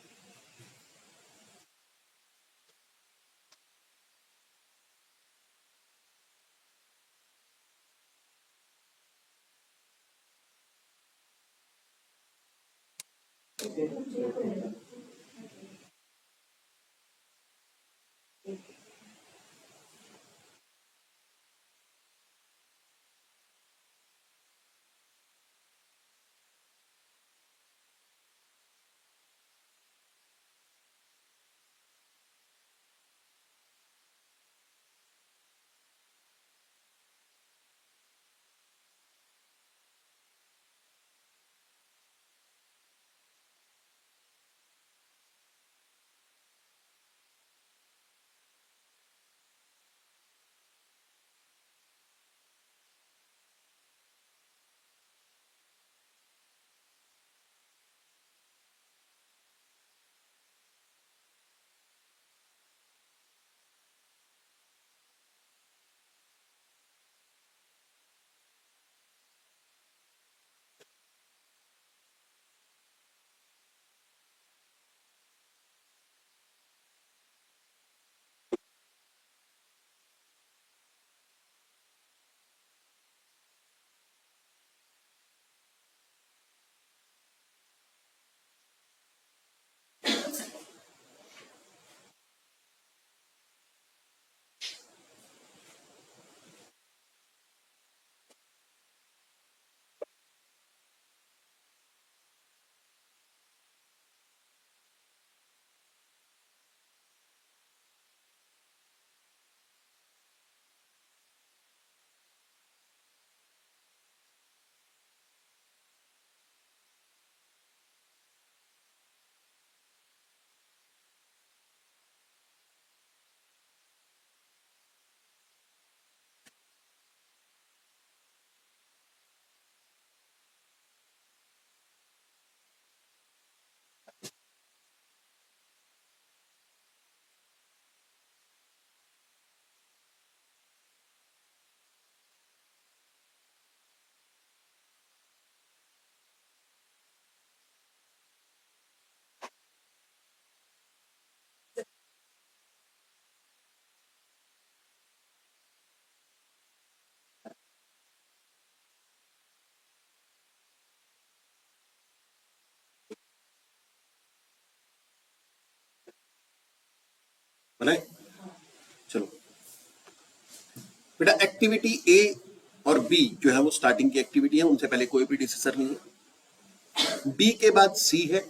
बनाए, चलो बेटा। एक्टिविटी ए और बी जो है वो स्टार्टिंग की एक्टिविटी है, उनसे पहले कोई भी डिसीजर नहीं है। बी के बाद सी है,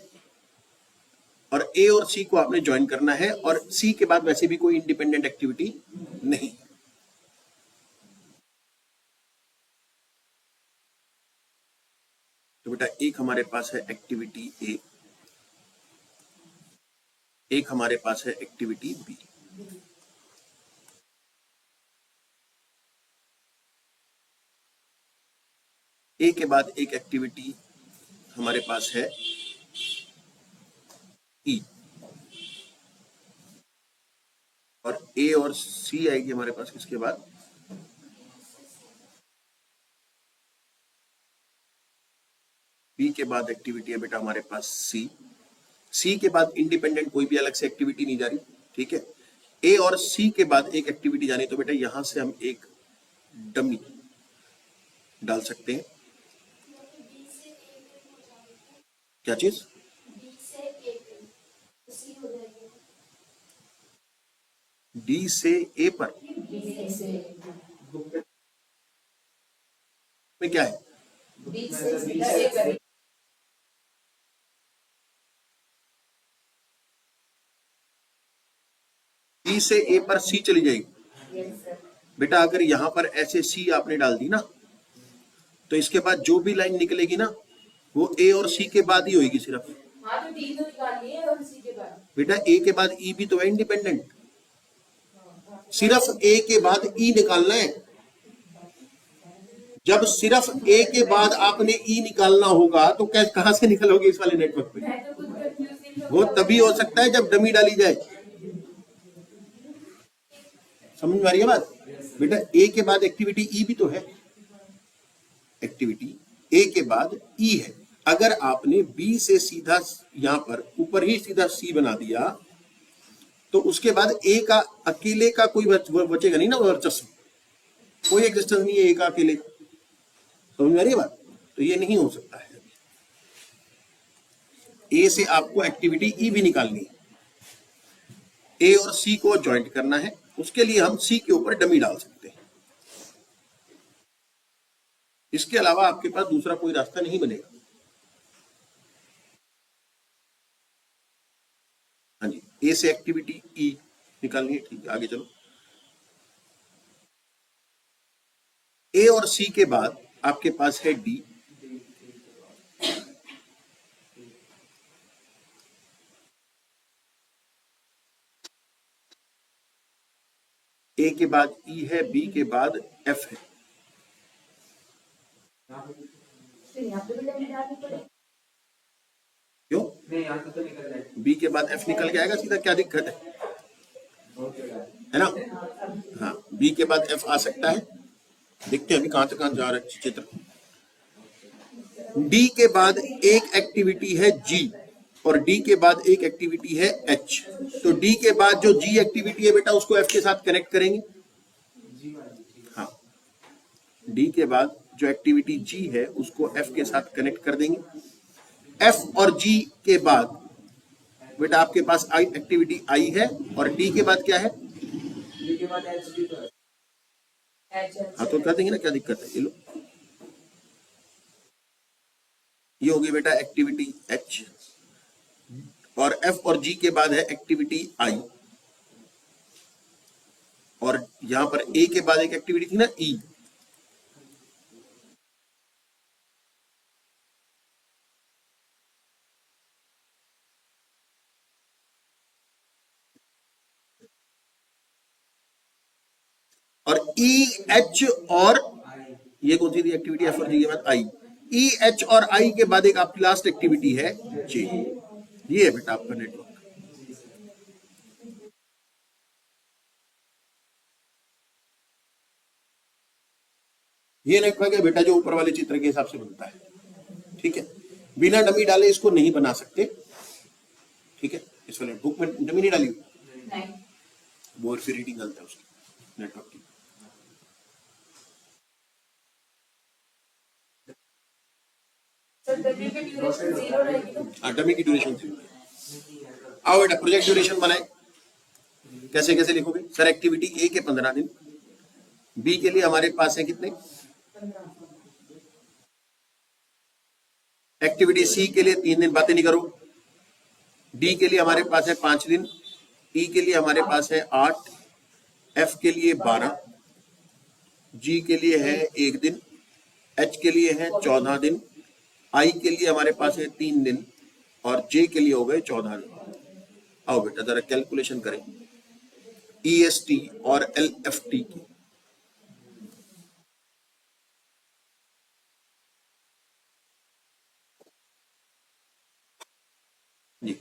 और ए और सी को आपने ज्वाइन करना है, और सी के बाद वैसे भी कोई इंडिपेंडेंट एक्टिविटी नहीं। तो बेटा एक हमारे पास है एक्टिविटी ए, एक हमारे पास है एक्टिविटी बी। ए के बाद एक एक्टिविटी हमारे पास है ई, और ए और सी आएगी हमारे पास किसके बाद? बी के बाद एक्टिविटी है बेटा हमारे पास सी। सी के बाद इंडिपेंडेंट कोई भी अलग से एक्टिविटी नहीं जा रही, ठीक है। ए और सी के बाद एक एक्टिविटी जानी, तो बेटा यहां से हम एक डमी डाल सकते हैं। क्या चीज? डी से ए पर में क्या है? डी से ए पर सी चली जाएगी। बेटा अगर यहां पर ऐसे सी आपने डाल दी ना, तो इसके बाद जो भी लाइन निकलेगी ना वो ए और सी के बाद ही होगी सिर्फ।
हाँ तो डी तो निकालनी है और सी के बाद।
बेटा ए के बाद ई भी तो है इंडिपेंडेंट, सिर्फ ए के बाद ई निकालना है। जब सिर्फ ए के बाद आपने ई निकालना होगा तो कैसे कहां से निकलोगे इस वाले नेटवर्क पे?
मैं तो खुद कंफ्यूज
वो तभी हो सकता है जब डमी डाली जाए। समझ में आ रही है बात? बेटा ए के बाद एक्टिविटी ई भी तो है, एक्टिविटी ए के बाद ई है। अगर आपने बी से सीधा यहां पर ऊपर ही सीधा सी बना दिया तो उसके बाद ए का अकेले का कोई बचेगा नहीं ना, वर्चस्व, कोई एग्जिस्टेंस नहीं है ए का अकेले। समझ में आ रही है बात? तो ये नहीं हो सकता है। ए से आपको एक्टिविटी ई भी निकालनी है। ए और सी को ज्वाइंट करना है, उसके लिए हम सी के ऊपर डमी डाल सकते हैं। इसके अलावा आपके पास दूसरा कोई रास्ता नहीं बनेगा। हाँ जी, ए से एक्टिविटी ई निकालनी है। ठीक है, आगे चलो। ए और सी के बाद आपके पास है डी, ए के बाद ई है, बी के बाद एफ है।
तो यहाँ पे भी डमी डालनी पड़ेगी।
क्यों?
नहीं, यहाँ से तो निकल जाए।
बी के बाद एफ निकल के आएगा सीधा, क्या दिक्कत है ना? हाँ, बी के बाद एफ आ सकता है। देखते हैं अभी कहां से कहां जा रहा है चित्र। डी के बाद एक एक्टिविटी है जी और डी के बाद एक एक्टिविटी है एच। तो डी के बाद जो जी एक्टिविटी है बेटा उसको एफ के साथ कनेक्ट करेंगे। हाँ, डी के बाद जो एक्टिविटी जी है उसको एफ के साथ कनेक्ट कर देंगे। एफ और जी के बाद बेटा आपके पास आई एक्टिविटी आई है और डी के बाद क्या है?
डी के बाद एच डी तो
हाँ, तो कर देंगे ना, क्या दिक्कत है? ये लो, ये होगी बेटा एक्टिविटी एच और एफ और जी के बाद है एक्टिविटी आई और यहां पर ए के बाद एक एक्टिविटी थी ना ई। और ई एच और ये कौन सी थी एक्टिविटी? एफ और जी के बाद आई। ई एच और आई के बाद एक आपकी लास्ट एक्टिविटी है जे। ये है बेटा आपका नेटवर्क। ये नेटवर्क है बेटा जो ऊपर वाले चित्र के हिसाब से बनता है। ठीक है, बिना डमी डाले इसको नहीं बना सकते। ठीक है, इस वाले बुक में डमी नहीं डाली हुई,
नहीं।
वो फिर रीडिंग गलत है उसकी नेटवर्क की।
सर डमी की ड्यूरेशन 0 रहेगी तो
डमी की ड्यूरेशन 0 है। आओ बेटा प्रोजेक्ट ड्यूरेशन बनाए। कैसे कैसे लिखोगे? सर एक्टिविटी ए के 15 दिन, बी के लिए हमारे पास है कितने?
15।
एक्टिविटी सी के लिए 3 दिन, बातें नहीं करो। डी के लिए हमारे पास है 5 दिन, ई के लिए हमारे पास है 8, एफ के लिए 12, जी के लिए है 1 दिन, एच के लिए है 14 दिन, आई के लिए हमारे पास है 3 दिन और जे के लिए हो गए 14 दिन। आओ बेटा जरा कैलकुलेशन करें ईएसटी और एलएफटी की। जी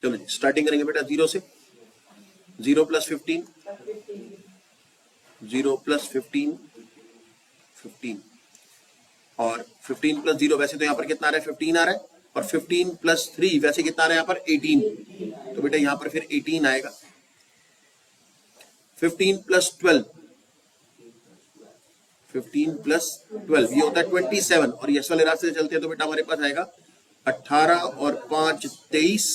चलो जी स्टार्टिंग करेंगे बेटा 0 से। 0 + 15, 0 + 15, 15 और 15 + 0 वैसे तो यहाँ पर कितना आ रहा है? 15 आ रहा है और 15 + 3 वैसे कितना आ रहा है यहाँ पर? 18। तो बेटा यहाँ पर फिर 18 आएगा। 15 + 12, 15 + 12 ये होता है 27 और इस वाले रास्ते से चलते हैं तो बेटा हमारे पास आएगा 18 और 5 23,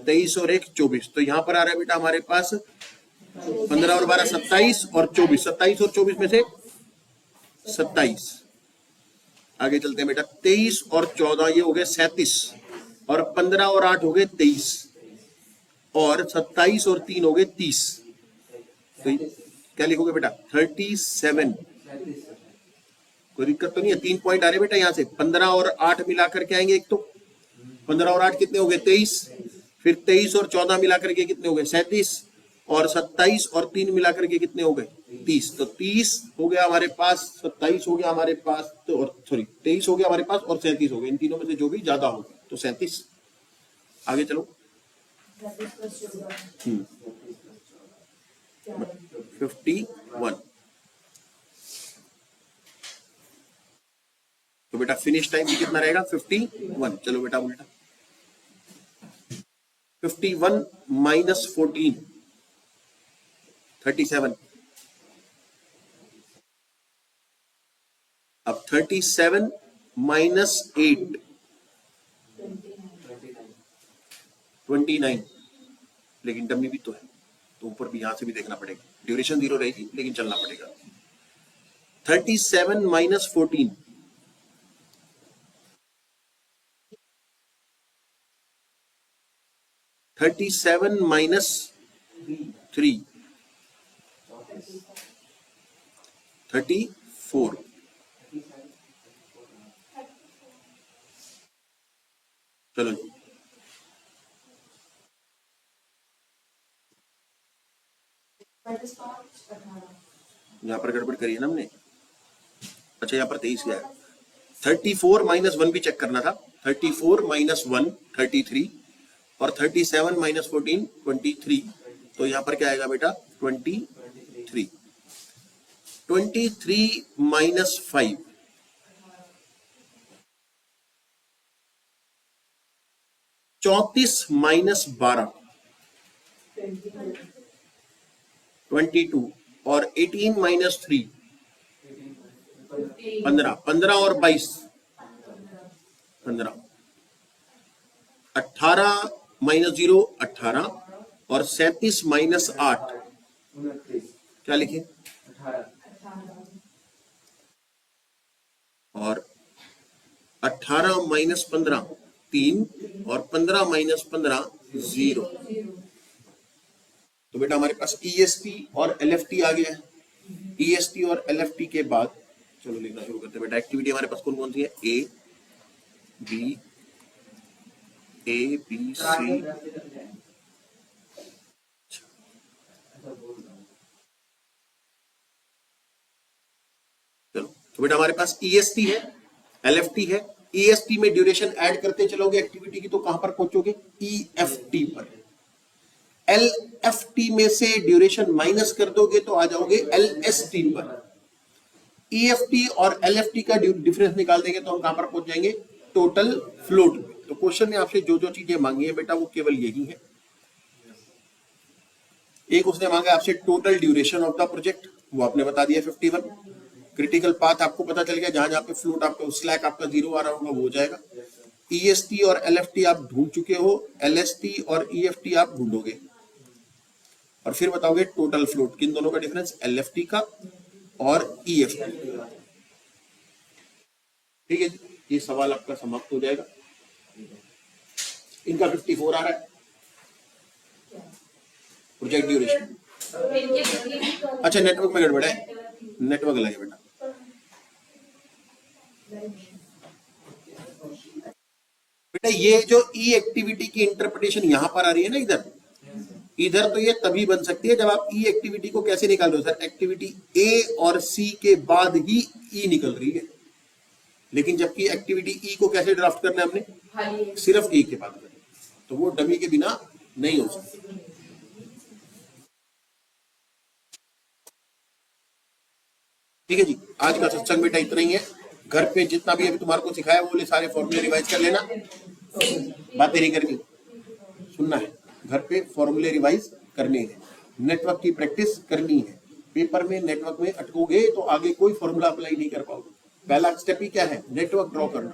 23 और 1 24। तो यहां पर आ रहा है बेटा हमारे पास 15 और 12 27 और 24, 27 और 24 में से 27। आगे चलते हैं बेटा, 23 और 14 ये हो गए 37, और 15 और 8 हो गए 23, और 27 और 3 हो गए 30। तो क्या लिखोगे बेटा? 37। कोई दिक्कत तो नहीं है? 3 पॉइंट आ रहे बेटा यहाँ से। 15 और 8 मिलाकर के आएंगे, एक तो 15 और 8 कितने हो गए? 23। फिर 23 और 14 मिलाकर के कितने हो गए? 37। और 27 और 3 मिलाकर के कितने हो गए? 30। तो 30 हो गया हमारे पास, 27 हो गया हमारे पास, तो और सॉरी 23 हो गया हमारे पास, और 37 हो गए। इन तीनों में से जो भी ज्यादा होगा तो 37। आगे चलो। 51। तो बेटा फिनिश टाइम भी कितना रहेगा? 51। चलो बेटा उल्टा, 51 माइनस 14 37। अब 37 माइनस 8 29। लेकिन डमी भी तो है, तो ऊपर भी यहां से भी देखना पड़ेगा। ड्यूरेशन 0 रहेगी लेकिन चलना पड़ेगा। 37 माइनस 14 37 माइनस 3 34। चलो जी, यहां पर गड़बड़ करी है ना हमने। अच्छा यहाँ पर 23 गया है। 34 माइनस 1 भी चेक करना था। 34 माइनस 1 33, और 37 माइनस 14 23। तो यहां पर क्या आएगा बेटा? 23। 23 माइनस 5 34 माइनस 12 22, और 18 माइनस 3 15। 15 और 22 15। 18 माइनस 0 18, और 37 माइनस 8 क्या लिखे? और 18 माइनस 15 3, और 15 माइनस 15 0। तो बेटा हमारे पास EST और LFT आ गया है। EST और LFT के बाद चलो लिखना शुरू करते हैं बेटा। एक्टिविटी हमारे पास कौन कौन सी है? A B C। चलो तो बेटा हमारे पास EST है, LFT है। EST में ड्यूरेशन ऐड करते चलोगे एक्टिविटी की, तो कहां पर पहुंचोगे? EFT पर। LFT में से ड्यूरेशन माइनस कर दोगे तो आ जाओगे LST पर। EFT और LFT का डिफरेंस निकाल देंगे तो हम कहां पर पहुंच जाएंगे? टोटल फ्लोट में। तो क्वेश्चन ने आपसे जो जो चीजें मांगी है बेटा वो केवल यही है। एक उसने मांगा आपसे total duration of the project, वो आपने बता दिया 51। क्रिटिकल पाथ आपको पता चल गया, जहां जहां पे फ्लोट आपका स्लैक आपका 0 आ रहा होगा वो हो जाएगा। EST और LFT आप ढूंढ चुके हो, LST और EFT आप ढूंढोगे, और फिर बताओगे टोटल फ्लोट। किन दोनों का डिफरेंस? LFT का और EFT। ठीक है जी, ये सवाल आपका समाप्त हो जाएगा। इनका 54 आ रहा है प्रोजेक्ट ड्यूरेशन। अच्छा नेटवर्क में गड़बड़ है, नेटवर्क अलग है बेटा। बेटा ये जो ई एक्टिविटी की इंटरप्रिटेशन यहां पर आ रही है ना, इधर तो ये तभी बन सकती है जब आप ई एक्टिविटी को कैसे निकाल रहे हो? सर एक्टिविटी ए और सी के बाद ही ई निकल रही है, लेकिन जबकि एक्टिविटी ई को कैसे ड्राफ्ट करना है हमने? सिर्फ ए के बाद करना, तो वो डमी के बिना नहीं हो सकती। ठीक है जी, आज का सत्संग बेटा इतना ही है। घर पे जितना भी अभी तुम्हारे को सिखाया वो सारे फॉर्मूले रिवाइज कर लेना, बातें नहीं करनी, सुनना है। घर पे फॉर्मूले रिवाइज करने हैं, नेटवर्क की प्रैक्टिस करनी है। पेपर में नेटवर्क में अटकोगे तो आगे कोई फॉर्मूला अप्लाई नहीं कर पाओगे। पहला स्टेप ही क्या है? नेटवर्क ड्रॉ करना।